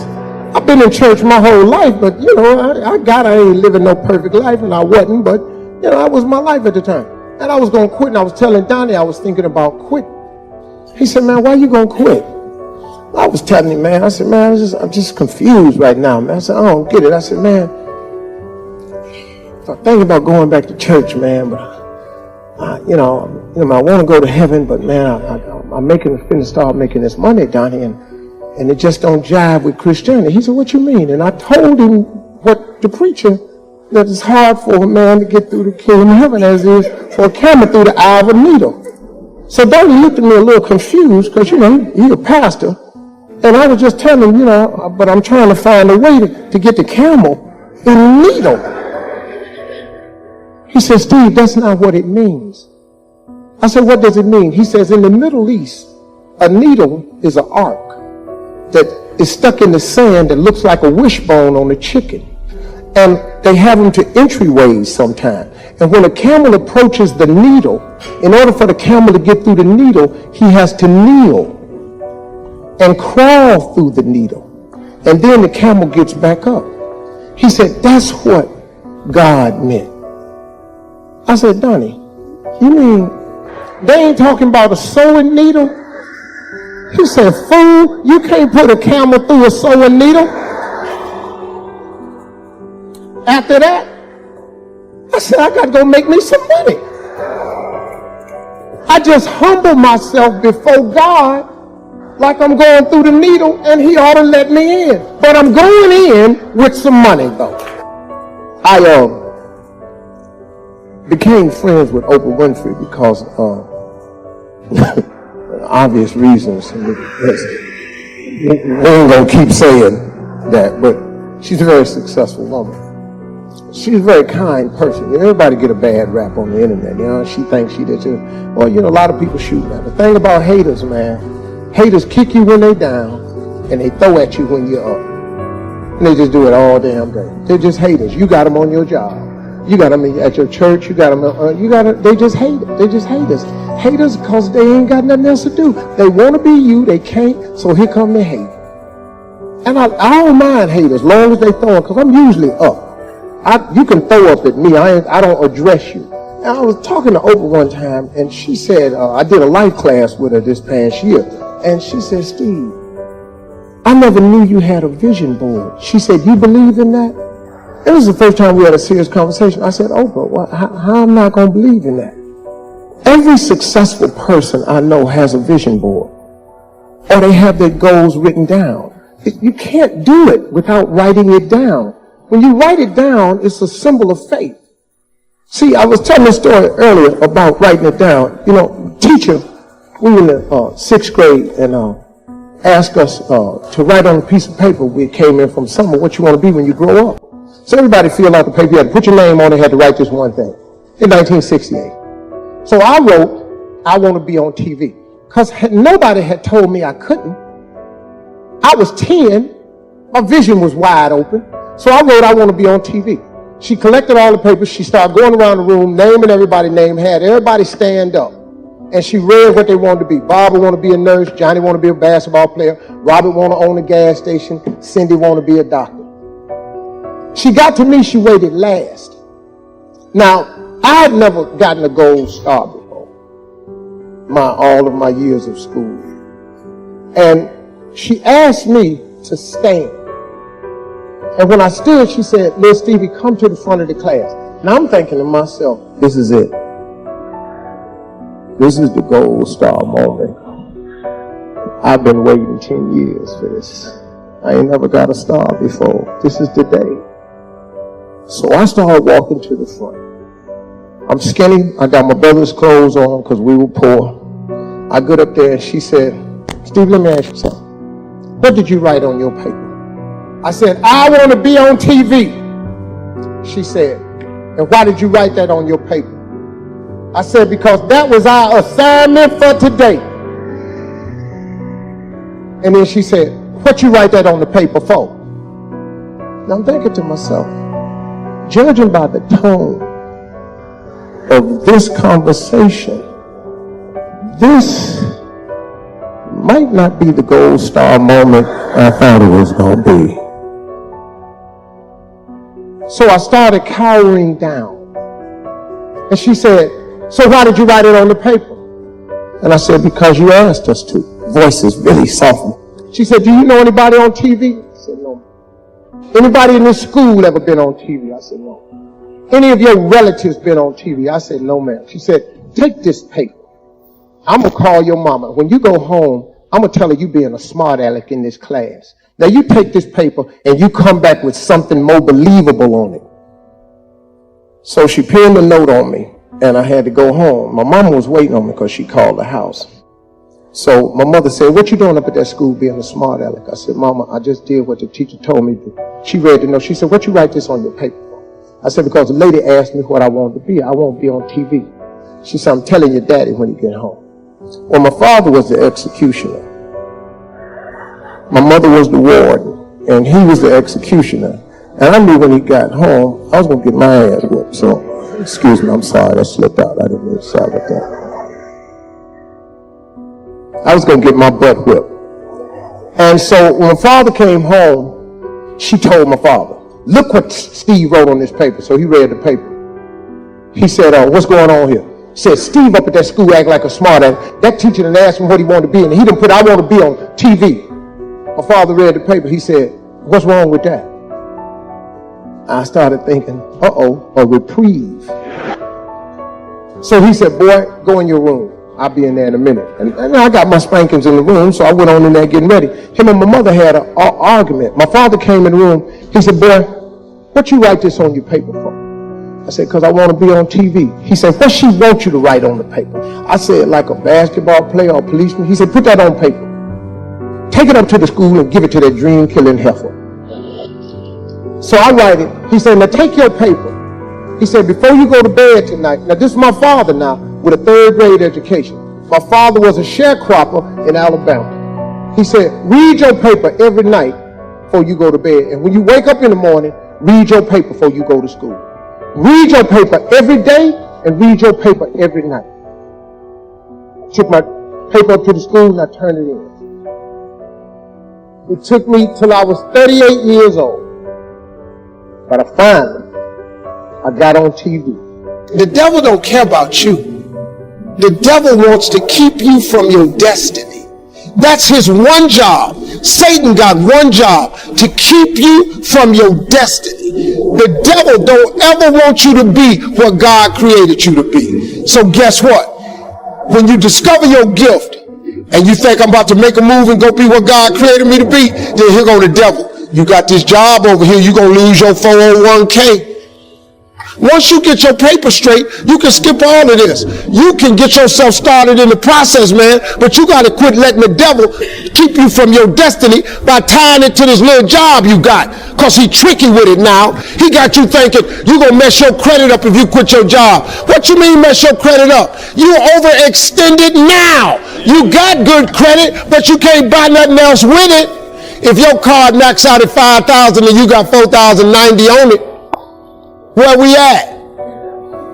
I've been in church my whole life, but you know, I ain't living no perfect life, and I wasn't, but you know, that was my life at the time. And I was going to quit, and I was telling Donnie I was thinking about quitting. He said, man, why you going to quit? I was telling him, man, I said, man, I'm just confused right now, man. I said, I don't get it. I said, man, I'm thinking about going back to church, man, but I want to go to heaven, but man, I'm finna start making this money down here, and it just don't jive with Christianity. He said, what you mean? And I told him what the preacher, that it's hard for a man to get through the kingdom of heaven as it is for a camel through the eye of a needle. So Donnie looked at me a little confused because, you know, he's a pastor. And I was just telling him, you know, but I'm trying to find a way to get the camel in the needle. He said, Steve, that's not what it means. I said, what does it mean? He says, in the Middle East, a needle is an arc that is stuck in the sand that looks like a wishbone on a chicken. And they have them to entryways sometimes. And when a camel approaches the needle, in order for the camel to get through the needle, he has to kneel and crawl through the needle. And then the camel gets back up. He said, that's what God meant. I said, Donnie, you mean they ain't talking about a sewing needle? He said, fool, you can't put a camel through a sewing needle. After that, I said, I got to go make me some money. I just humble myself before God like I'm going through the needle, and he ought to let me in. But I'm going in with some money, though. I became friends with Oprah Winfrey because obvious reasons. We ain't going to keep saying that, but she's a very successful woman. She's a very kind person. Everybody get a bad rap on the internet. You know, she thinks she did too. Well, you know, a lot of people shoot at her. The thing about haters, man, haters kick you when they down, and they throw at you when you're up. And they just do it all damn day. They're just haters. You got them on your job. You got them at your church. You got them. They just hate it. They just haters. Haters because they ain't got nothing else to do. They want to be you. They can't. So here come the hate. And I don't mind haters, as long as they throw, because I'm usually up. You can throw up at me. I don't address you. And I was talking to Oprah one time, and she said, I did a life class with her this past year, and she said, Steve, I never knew you had a vision board. She said, you believe in that? It was the first time we had a serious conversation. I said, Oprah, how am I not going to believe in that? Every successful person I know has a vision board, or they have their goals written down. You can't do it without writing it down. When you write it down, it's a symbol of faith. See, I was telling a story earlier about writing it down. You know, teacher, we were in the 6th grade, and asked us to write on a piece of paper. We came in from summer, what you want to be when you grow up. So everybody filled out the paper. You had to put your name on it, had to write this one thing. In 1968. So I wrote, I want to be on TV. Because nobody had told me I couldn't. I was 10. My vision was wide open. So I wrote, I want to be on TV. She collected all the papers. She started going around the room, naming everybody's name, had everybody stand up. And she read what they wanted to be. Barbara wanted to be a nurse. Johnny wanted to be a basketball player. Robert wanted to own a gas station. Cindy wanted to be a doctor. She got to me, she waited last. Now, I had never gotten a gold star before. All of my years of school. And she asked me to stand. And when I stood, she said, little Stevie, come to the front of the class. Now I'm thinking to myself, this is it. This is the gold star moment. I've been waiting 10 years for this. I ain't never got a star before. This is the day. So I started walking to the front. I'm skinny. I got my brother's clothes on because we were poor. I got up there and she said, Steve, let me ask you something. What did you write on your paper? I said, I want to be on TV. She said, and why did you write that on your paper? I said, because that was our assignment for today. And then she said, what you write that on the paper for? Now I'm thinking to myself, judging by the tone of this conversation, this might not be the gold star moment I thought it was going to be. So I started cowering down. And she said, so why did you write it on the paper? And I said, because you asked us to. Voice is really soft. She said, do you know anybody on TV? I said, no. Anybody in this school ever been on TV? I said, no. Any of your relatives been on TV? I said, no, ma'am. She said, take this paper. I'm going to call your mama. When you go home, I'm going to tell her you being a smart aleck in this class. Now you take this paper and you come back with something more believable on it. So she pinned a note on me and I had to go home. My mama was waiting on me because she called the house. So my mother said, what you doing up at that school being a smart aleck? I said, Mama, I just did what the teacher told me to. She read the note. She said, what you write this on your paper for? I said, because the lady asked me what I wanted to be. I won't be on TV. She said, I'm telling your daddy when you get home. Well, my father was the executioner. My mother was the warden, and he was the executioner. And I knew when he got home, I was going to get my ass whipped. So, excuse me, I'm sorry, that slipped out. I didn't mean to say about that. I was going to get my butt whipped. And so when my father came home, she told my father, look what Steve wrote on this paper. So he read the paper. He said, what's going on here? He said, Steve up at that school act like a smart ass. That teacher done asked him what he wanted to be, and he done put, I want to be on TV. My father read the paper. He said, what's wrong with that? I started thinking, uh-oh, a reprieve. So he said, boy, go in your room. I'll be in there in a minute. And I got my spankings in the room, so I went on in there getting ready. Him and my mother had an argument. My father came in the room. He said, boy, what you write this on your paper for? I said, because I want to be on TV. He said, what she want you to write on the paper? I said, like a basketball player or policeman. He said, put that on paper. Take it up to the school and give it to that dream-killing heifer. So I write it. He said, now take your paper. He said, before you go to bed tonight, now this is my father now with a 3rd grade education. My father was a sharecropper in Alabama. He said, read your paper every night before you go to bed. And when you wake up in the morning, read your paper before you go to school. Read your paper every day and read your paper every night. I took my paper up to the school and I turned it in. It took me till I was 38 years old. But I got on TV. The devil don't care about you. The devil wants to keep you from your destiny. That's his one job. Satan got one job, to keep you from your destiny. The devil don't ever want you to be what God created you to be. So guess what? When you discover your gift and you think I'm about to make a move and go be what God created me to be, then here go the devil. You got this job over here, you're going to lose your 401k. Once you get your paper straight, you can skip all of this. You can get yourself started in the process, man, but you got to quit letting the devil keep you from your destiny by tying it to this little job you got, because he's tricky with it now. He got you thinking you're going to mess your credit up if you quit your job. What you mean mess your credit up? You overextended now. You got good credit, but you can't buy nothing else with it. If your card knocks out at $5,000 and you got $4,090 on it, where we at?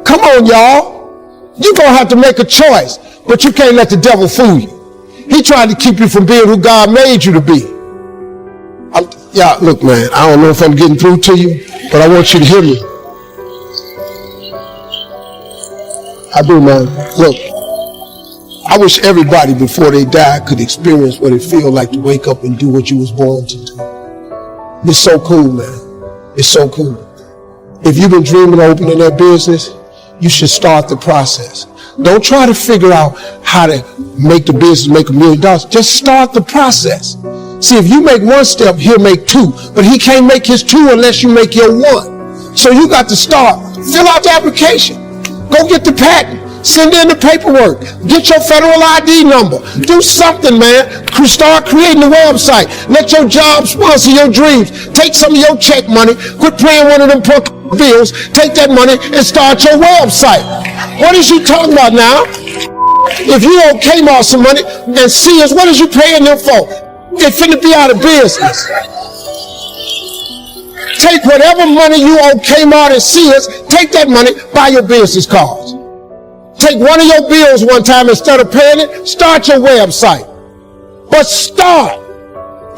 Come on, y'all. You're going to have to make a choice, but you can't let the devil fool you. He tried to keep you from being who God made you to be. Look, man, I don't know if I'm getting through to you, but I want you to hear me. I do, man. Look, I wish everybody before they die could experience what it feels like to wake up and do what you was born to do. It's so cool, man. It's so cool. If you've been dreaming of opening that business, you should start the process. Don't try to figure out how to make the business make $1 million. Just start the process. See, if you make one step, he'll make 2. But he can't make his 2 unless you make your 1. So you got to start. Fill out the application. Go get the patent. Send in the paperwork. Get your federal ID number. Do something, man. Start creating a website. Let your job sponsor your dreams. Take some of your check money. Quit playing one of them bills, take that money and start your website. What is you talking about now? If you owe Kmart some money and Sears, what is you paying them for? They finna be out of business. Take whatever money you owe Kmart and Sears, take that money, buy your business cards. Take one of your bills one time instead of paying it, start your website. But start.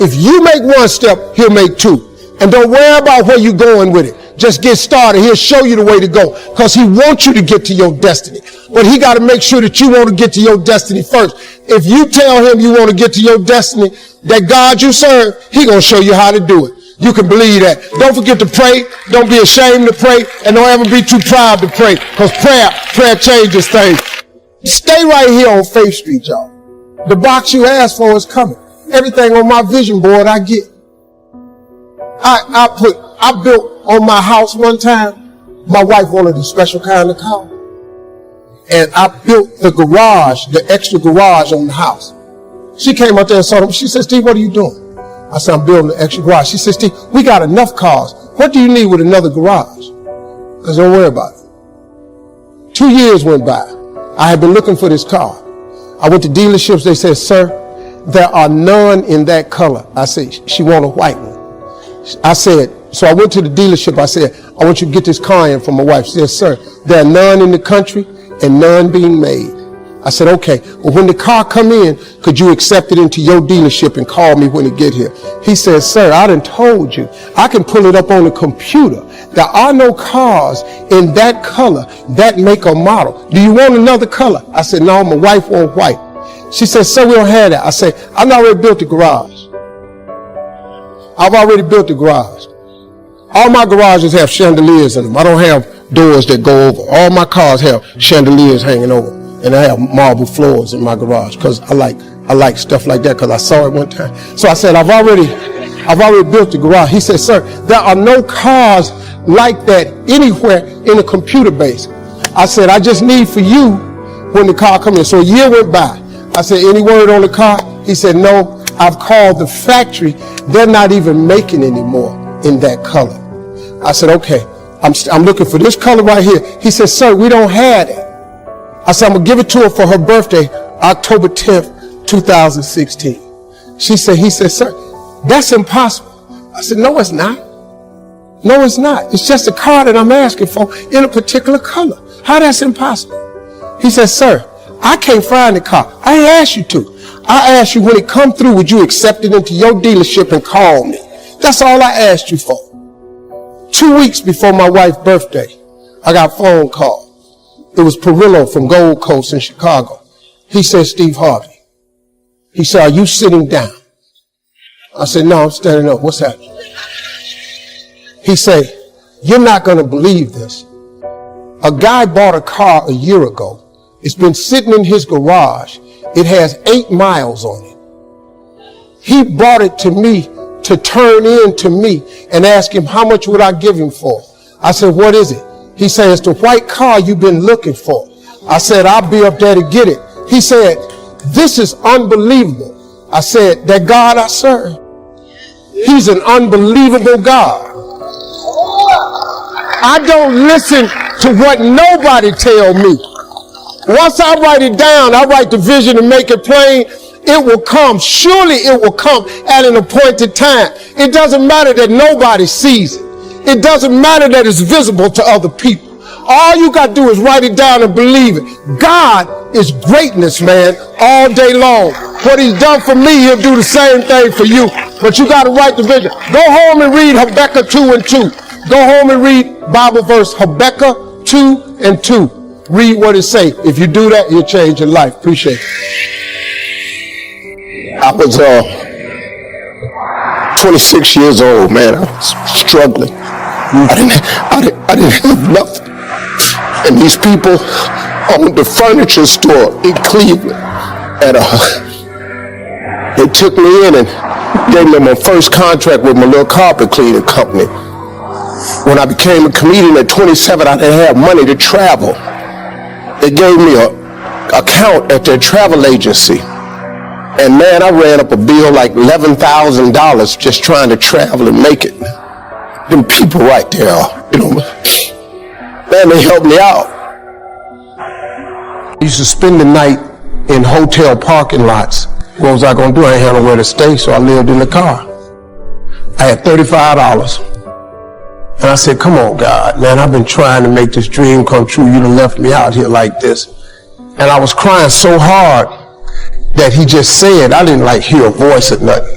If you make one step, he'll make two. And don't worry about where you're going with it. Just get started. He'll show you the way to go because he wants you to get to your destiny. But he got to make sure that you want to get to your destiny first. If you tell him you want to get to your destiny, that God you serve, he going to show you how to do it. You can believe that. Don't forget to pray. Don't be ashamed to pray. And don't ever be too proud to pray because prayer changes things. Stay right here on Faith Street, y'all. The box you asked for is coming. Everything on my vision board I get. I built on my house one time. My wife wanted a special kind of car. And I built the garage, the extra garage on the house. She came out there and saw them. She said, Steve, what are you doing? I said, I'm building the extra garage. She said, Steve, we got enough cars. What do you need with another garage? I said, don't worry about it. 2 years went by. I had been looking for this car. I went to dealerships. They said, sir, there are none in that color. I said, she want a white one. I said, so I went to the dealership. I said, I want you to get this car in for my wife. She said, sir, there are none in the country and none being made. I said, okay, well, when the car come in, could you accept it into your dealership and call me when it get here? He said, sir, I done told you, I can pull it up on the computer. There are no cars in that color, that make or model. Do you want another color? I said, no, my wife wants white. She said, sir, we don't have that. I said, I've already built the garage. I've already built the garage. All my garages have chandeliers in them. I don't have doors that go over. All my cars have chandeliers hanging over. And I have marble floors in my garage because I like stuff like that because I saw it one time. So I said, I've already built the garage. He said, sir, there are no cars like that anywhere in a computer base. I said, I just need for you when the car comes in. So a year went by. I said, any word on the car? He said, no, I've called the factory. They're not even making anymore in that color. I said, okay, I'm looking for this color right here. He said, sir, we don't have it. I said, I'm going to give it to her for her birthday, October 10th, 2016. He said, sir, that's impossible. I said, no, it's not. No, it's not. It's just a car that I'm asking for in a particular color. How that's impossible? He said, sir, I can't find the car. I ain't asked you to. I asked you when it come through, would you accept it into your dealership and call me? That's all I asked you for. 2 weeks before my wife's birthday, I got a phone call. It was Perillo from Gold Coast in Chicago. He said, Steve Harvey. He said, are you sitting down? I said, no, I'm standing up. What's happening? He said, you're not going to believe this. A guy bought a car a year ago. It's been sitting in his garage. It has 8 miles on it. He brought it to me to turn in to me and ask him, how much would I give him for? I said, what is it? He said, it's the white car you've been looking for. I said, I'll be up there to get it. He said, this is unbelievable. I said, that God I serve, he's an unbelievable God. I don't listen to what nobody tell me. Once I write it down, I write the vision and make it plain, it will come. Surely it will come at an appointed time. It doesn't matter that nobody sees it. It doesn't matter that it's visible to other people. All you got to do is write it down and believe it. God is greatness, man, all day long. What he's done for me, he'll do the same thing for you. But you got to write the vision. Go home and read Habakkuk 2:2. Go home and read Bible verse Habakkuk 2:2. Read what it say. If you do that, you'll change your life. Appreciate it. I was 26 years old, man. I was struggling. I didn't have nothing. And these people owned the furniture store in Cleveland. And they took me in and gave me my first contract with my little carpet cleaning company. When I became a comedian at 27, I didn't have money to travel. They gave me an account at their travel agency. And man, I ran up a bill like $11,000 just trying to travel and make it. Them people right there, Man, they helped me out. I used to spend the night in hotel parking lots. What was I going to do? I ain't had nowhere to stay, so I lived in the car. I had $35. And I said, come on, God, man, I've been trying to make this dream come true. You done left me out here like this. And I was crying so hard that he just said, I didn't like hear a voice or nothing,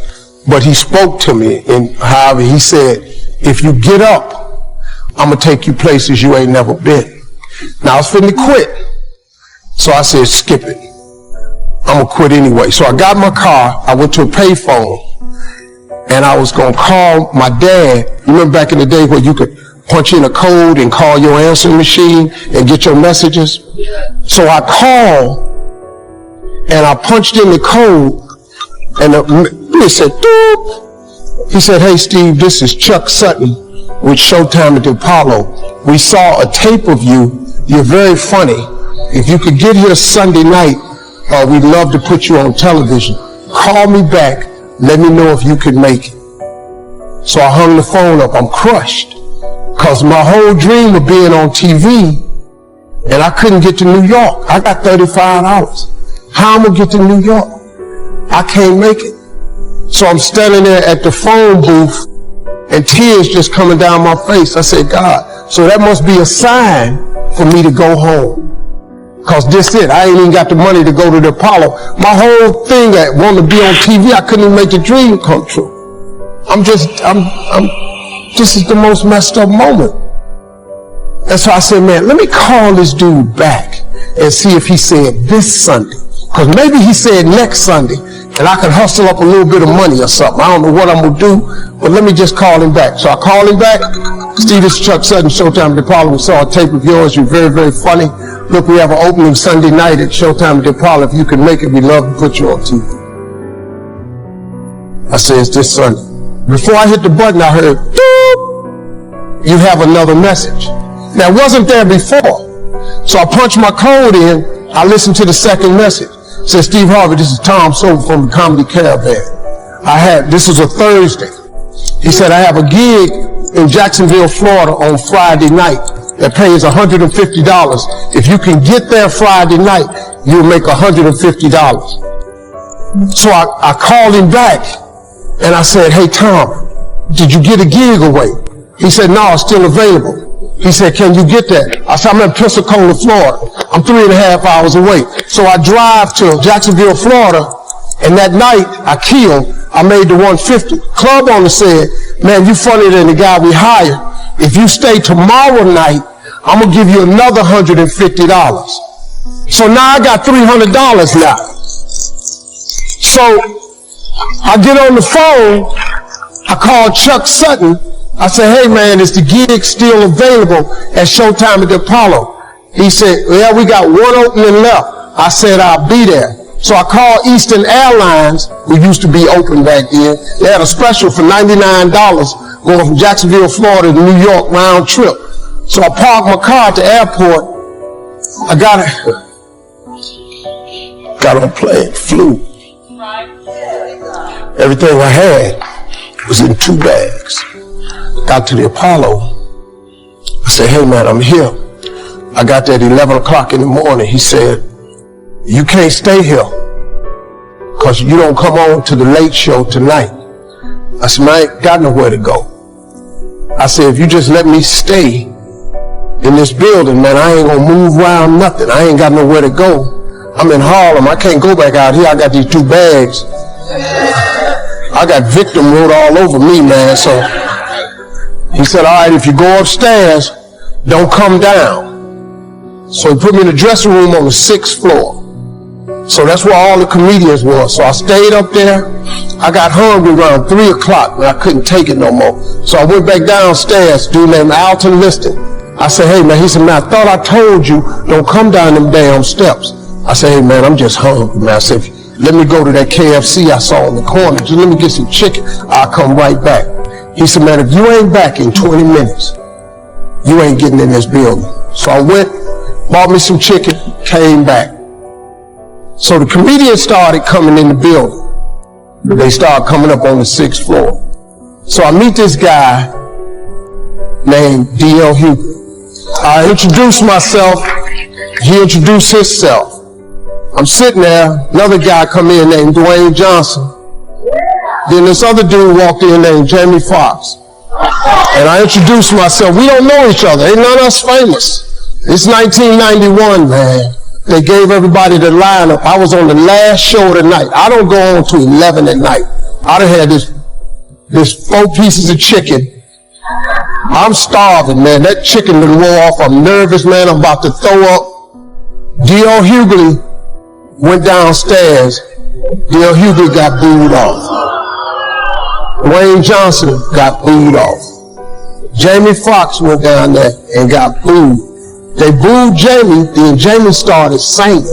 but he spoke to me in Harvey. He said, if you get up, I'm going to take you places you ain't never been. Now I was finna quit. So I said, skip it. I'm going to quit anyway. So I got in my car, I went to a payphone, and I was going to call my dad. You remember back in the day where you could punch in a code and call your answering machine and get your messages? So I called, and I punched in the code, and it said, doop. He said, hey, Steve, this is Chuck Sutton with Showtime at the Apollo. We saw a tape of you. You're very funny. If you could get here Sunday night, we'd love to put you on television. Call me back. Let me know if you could make it. So I hung the phone up. I'm crushed because my whole dream of being on TV, and I couldn't get to New York. I got $35. How am I going to get to New York? I can't make it. So I'm standing there at the phone booth and tears just coming down my face. I said, God, so that must be a sign for me to go home. Because this it. I ain't even got the money to go to the Apollo. My whole thing at wanting to be on TV, I couldn't even make the dream come true. This is the most messed up moment. And so I said, man, let me call this dude back and see if he said this Sunday. Because maybe he said next Sunday, and I can hustle up a little bit of money or something. I don't know what I'm going to do, but let me just call him back. So I called him back. Steve, this is Chuck Sutton, Showtime at the Apollo. We saw a tape of yours. You're very, very funny. Look, we have an opening Sunday night at Showtime at the Apollo. If you can make it, we'd love to put you on TV. I said, it's this Sunday. Before I hit the button, I heard, doop, you have another message. Now, it wasn't there before. So I punched my code in. I listened to the second message. It said, Steve Harvey, this is Tom Sober from the Comedy Caravan. This was a Thursday. He said, I have a gig in Jacksonville, Florida on Friday night that pays $150. If you can get there Friday night, you'll make $150. So I called him back and I said, hey, Tom, did you get a gig away? He said, no, it's still available. He said, can you get that? I said, I'm in Pensacola, Florida. I'm 3.5 hours away. So I drive to Jacksonville, Florida, and that night I made the 150. Club owner said, man, you funnier than the guy we hired. If you stay tomorrow night, I'm going to give you another $150. So now I got $300 now. So I get on the phone. I call Chuck Sutton. I said, hey, man, is the gig still available at Showtime at the Apollo? He said, yeah, we got one opening left. I said, I'll be there. So I called Eastern Airlines, who used to be open back then. They had a special for $99 going from Jacksonville, Florida to New York round trip. So I parked my car at the airport. I got on a plane, flew. Everything I had was in 2 bags. Got to the Apollo. I said, hey, man, I'm here. I got there at 11 o'clock in the morning. He said, you can't stay here because you don't come on to the late show tonight. I said, man, I ain't got nowhere to go. I said, if you just let me stay in this building, man, I ain't going to move around nothing. I ain't got nowhere to go. I'm in Harlem. I can't go back out here. I got these 2 bags. I got victim wrote all over me, man. So he said, all right, if you go upstairs, don't come down. So he put me in the dressing room on the 6th floor. So that's where all the comedians were. So I stayed up there. I got hungry around 3 o'clock, but I couldn't take it no more. So I went back downstairs, dude named Alton Liston. I said, hey, man, he said, man, I thought I told you, don't come down them damn steps. I said, hey, man, I'm just hungry, man. I said, let me go to that KFC I saw in the corner. Just let me get some chicken. I'll come right back. He said, man, if you ain't back in 20 minutes, you ain't getting in this building. So I went, bought me some chicken, came back. So the comedians started coming in the building. They started coming up on the 6th floor. So I meet this guy named D.L. Hughley. I introduced myself. He introduced himself. I'm sitting there, another guy come in named Dwayne Johnson. Then this other dude walked in named Jamie Foxx. And I introduced myself. We don't know each other. Ain't none of us famous. It's 1991, man. They gave everybody the lineup. I was on the last show of the night. I don't go on to 11 at night. I done had this 4 pieces of chicken. I'm starving, man. That chicken done wore off. I'm nervous, man. I'm about to throw up. D.L. Hughley went downstairs. D.L. Hughley got booed off. Dwayne Johnson got booed off. Jamie Foxx went down there and got booed. They booed Jamie, then Jamie started singing.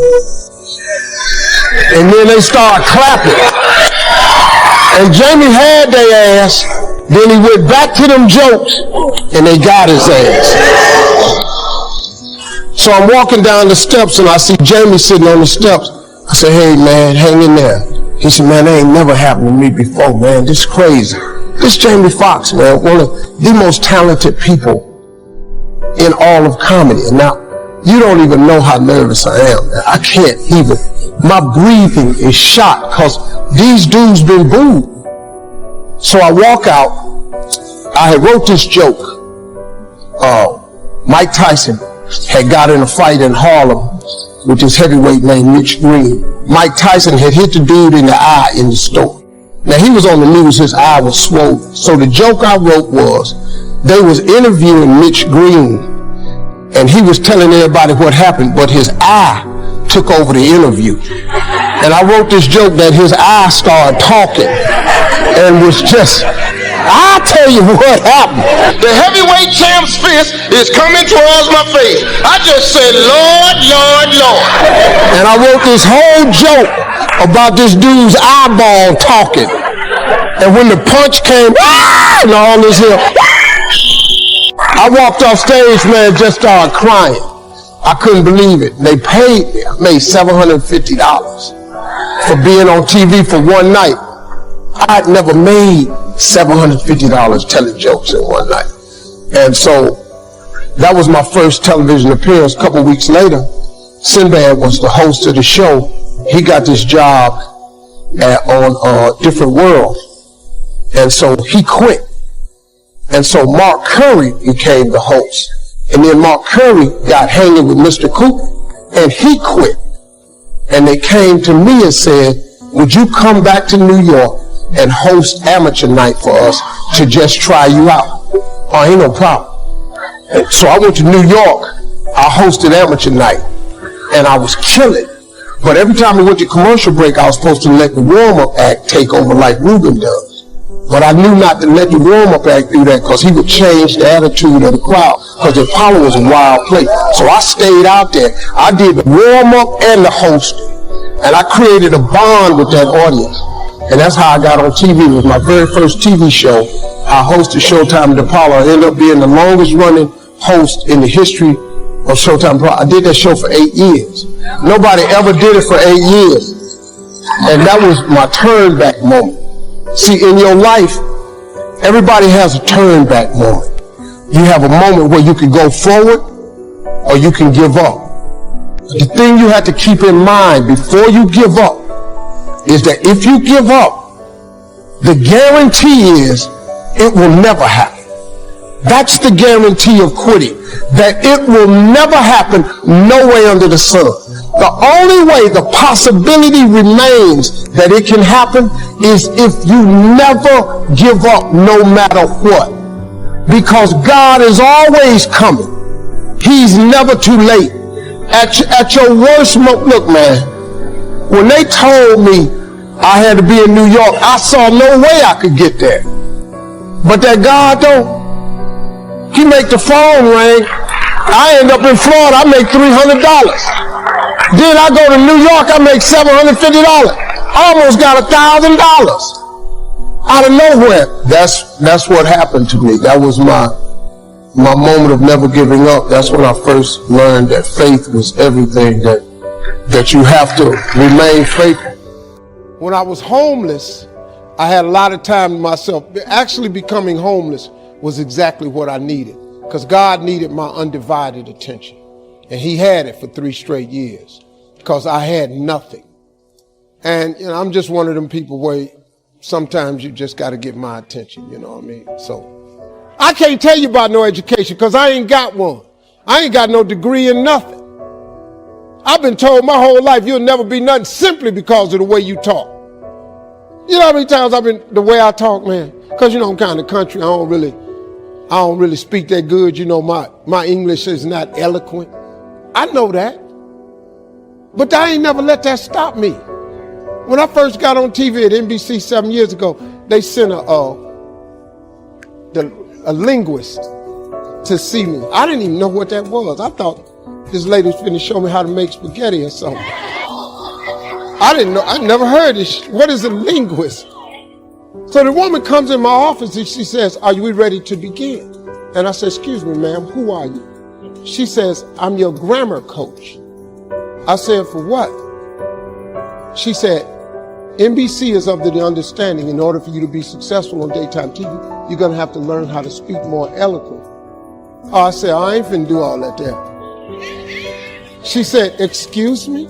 And then they started clapping. And Jamie had their ass, then he went back to them jokes, and they got his ass. So I'm walking down the steps, and I see Jamie sitting on the steps. I said, hey, man, hang in there. He said, man, that ain't never happened to me before, man. This is crazy. This Jamie Foxx, man, one of the most talented people in all of comedy. And now, you don't even know how nervous I am. I can't even. My breathing is shot because these dudes been booed. So I walk out. I had wrote this joke. Mike Tyson had got in a fight in Harlem with this heavyweight named Mitch Green. Mike Tyson had hit the dude in the eye in the store. Now he was on the news, his eye was swollen. So the joke I wrote was, they was interviewing Mitch Green and he was telling everybody what happened, but his eye took over the interview. And I wrote this joke that his eye started talking and was just, I'll tell you what happened. The heavyweight champ's fist is coming towards my face. I just said, Lord, Lord, Lord. And I wrote this whole joke about this dude's eyeball talking. And when the punch came, and all this here, I walked off stage, man, just started crying. I couldn't believe it. They paid me. I made $750 for being on TV for one night. I'd never made $750 telling jokes in one night. And so that was my first television appearance. A couple weeks later, Sinbad was the host of the show. He got this job on Different World. And so he quit. And so Mark Curry became the host. And then Mark Curry got hanging with Mr. Cooper, and he quit. And they came to me and said, would you come back to New York and host amateur night for us to just try you out? Oh, ain't no problem. And so I went to New York. I hosted amateur night, and I was killing. But every time we went to commercial break, I was supposed to let the warm-up act take over like Ruben does. But I knew not to let the warm-up act do that because he would change the attitude of the crowd because the Apollo was a wild place. So I stayed out there. I did the warm-up and the host, and I created a bond with that audience. And that's how I got on TV. It was my very first TV show. I hosted Showtime at the Apollo. I ended up being the longest running host in the history of Showtime. I did that show for 8 years. Nobody ever did it for 8 years. And that was my turn back moment. See, in your life, everybody has a turn back moment. You have a moment where you can go forward or you can give up. The thing you have to keep in mind before you give up is that if you give up, the guarantee is it will never happen. That's the guarantee of quitting, that it will never happen no way under the sun. The only way the possibility remains that it can happen is if you never give up no matter what. Because God is always coming. He's never too late. At your worst moment, look, man, when they told me I had to be in New York, I saw no way I could get there. But that God don't. He make the phone ring. I end up in Florida, I make $300. Then I go to New York, I make $750. I almost got $1,000 out of nowhere. That's what happened to me. That was my moment of never giving up. That's when I first learned that faith was everything, that you have to remain faithful. When I was homeless, I had a lot of time to myself. Actually becoming homeless was exactly what I needed, because God needed my undivided attention. And he had it for 3 straight years because I had nothing. And I'm just one of them people where sometimes you just got to get my attention, you know what I mean? So I can't tell you about no education because I ain't got one. I ain't got no degree in nothing. I've been told my whole life you'll never be nothing simply because of the way you talk. You know how many times the way I talk, man? Because I'm kind of country. I don't really speak that good. My English is not eloquent. I know that. But I ain't never let that stop me. When I first got on TV at NBC 7 years ago, they sent a linguist to see me. I didn't even know what that was. I thought this lady was finna show me how to make spaghetti or something. I didn't know. I never heard this. What is a linguist? So the woman comes in my office and she says, "Are we ready to begin?" And I said, "Excuse me, ma'am, who are you?" She says, "I'm your grammar coach." I said, "For what?" She said, "NBC is of the understanding in order for you to be successful on daytime TV, you're going to have to learn how to speak more eloquent." Oh, I said, "I ain't finna do all that there." She said, "Excuse me?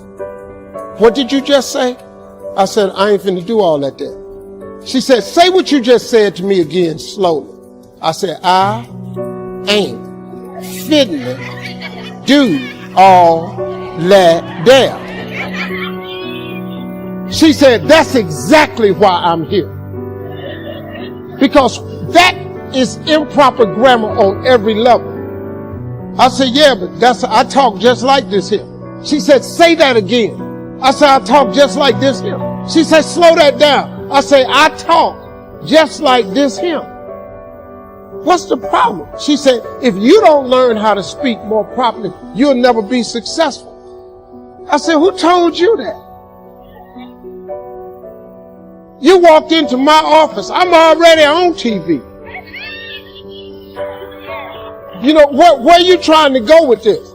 What did you just say?" I said, "I ain't finna do all that there." She said, "Say what you just said to me again slowly." I said, "I ain't finna do all that there." She said, "That's exactly why I'm here. Because that is improper grammar on every level." I said, "Yeah, but I talk just like this here." She said, "Say that again." I said, "I talk just like this here." She said, "Slow that down." I said, "I talk just like this here." "What's the problem?" She said, "If you don't learn how to speak more properly, you'll never be successful." I said, "Who told you that? You walked into my office. I'm already on TV. Where are you trying to go with this?"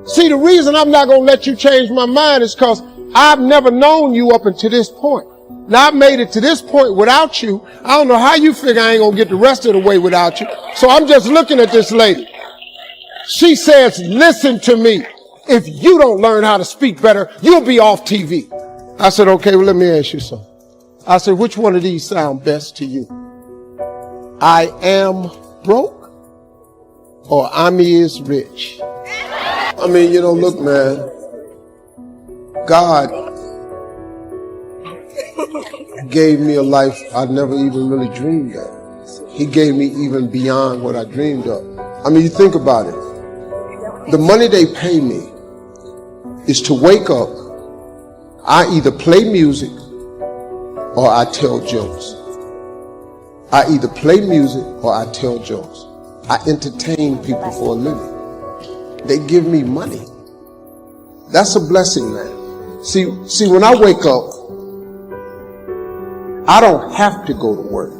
See, the reason I'm not going to let you change my mind is because I've never known you up until this point. Now, I've made it to this point without you. I don't know how you figure I ain't going to get the rest of the way without you. So I'm just looking at this lady. She says, "Listen to me. If you don't learn how to speak better, you'll be off TV." I said, "Okay, well, let me ask you something." I said, "Which one of these sound best to you? I am broke or I'm is rich?" I mean, look, man, God gave me a life I never even really dreamed of. He gave me even beyond what I dreamed of. I mean, you think about it. The money they pay me is to wake up. I either play music or I tell jokes. I either play music or I tell jokes. I entertain people for a living. They give me money. That's a blessing, man. See, when I wake up, I don't have to go to work.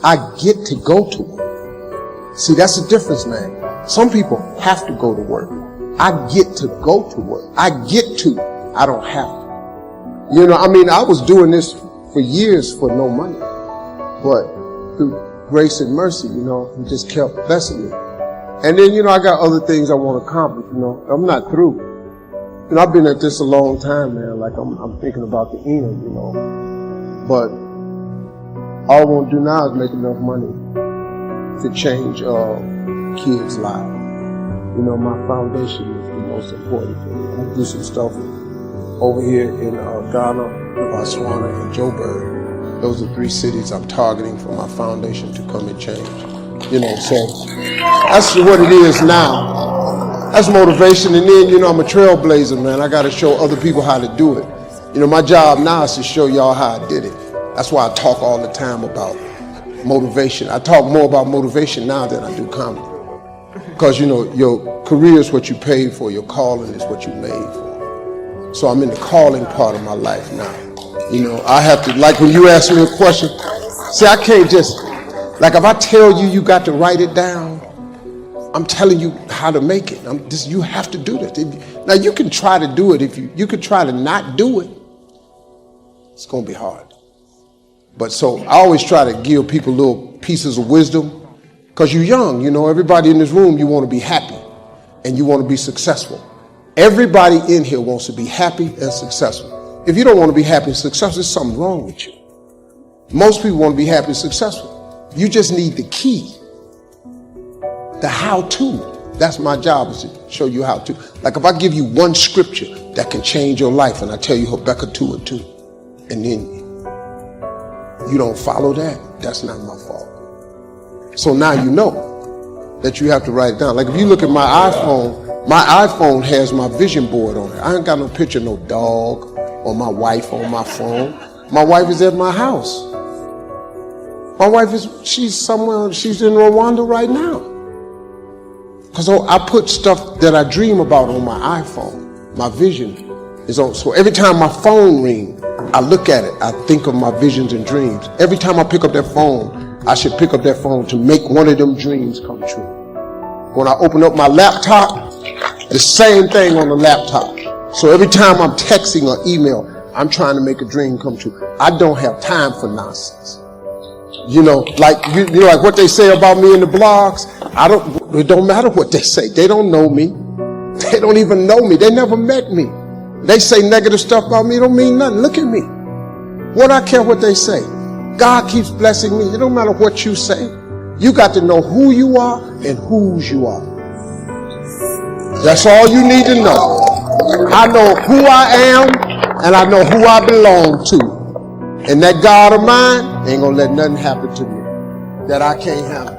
I get to go to work. See, that's the difference, man. Some people have to go to work. I get to go to work. I get to. I don't have to. I was doing this for years for no money. But through grace and mercy, he just kept blessing me. And then, I got other things I want to accomplish, I'm not through. I've been at this a long time, man. Like, I'm thinking about the end, But all I want to do now is make enough money to change kids' lives. My foundation is the most important thing. I do some stuff over here in Ghana, Botswana, and Joburg. Those are 3 cities I'm targeting for my foundation to come and change. So that's what it is now. That's motivation. And then, I'm a trailblazer, man. I got to show other people how to do it. My job now is to show y'all how I did it. That's why I talk all the time about motivation. I talk more about motivation now than I do comedy. Because, your career is what you paid for. Your calling is what you made for. So I'm in the calling part of my life now. I have to, like when you ask me a question, see, I can't just, like if I tell you, you got to write it down, I'm telling you how to make it. You have to do this. Now you can try to do it. If you could try to not do it, it's going to be hard. But so I always try to give people little pieces of wisdom Because you're young, you know, everybody in this room, you want to be happy and you want to be successful. Everybody in here wants to be happy and successful. If you don't want to be happy and successful, there's something wrong with you. Most people want to be happy and successful. You just need the key, the how-to. That's my job, is to show you how to. Like if I give you one scripture that can change your life and I tell you Habakkuk 2 and 2, and then you don't follow that, that's not my fault. So now you know that you have to write it down. Like if you look at my iPhone has my vision board on it. I ain't got no picture of no dog or my wife on my phone. My wife is at my house. My wife she's somewhere, she's in Rwanda right now. Because I put stuff that I dream about on my iPhone. My vision is on. So every time my phone rings, I look at it. I think of my visions and dreams. Every time I pick up that phone, I should pick up that phone to make one of them dreams come true. When I open up my laptop, the same thing on the laptop. So every time I'm texting or email, I'm trying to make a dream come true. I don't have time for nonsense. You know, like you know, like what they say about me in the blogs. It don't matter what they say. They don't know me. They don't even know me. They never met me. They say negative stuff about me. It don't mean nothing. Look at me. What I care what they say. God keeps blessing me. It don't matter what you say. You got to know who you are and whose you are. That's all you need to know. I know who I am and I know who I belong to. And that God of mine ain't gonna let nothing happen to me that I can't handle.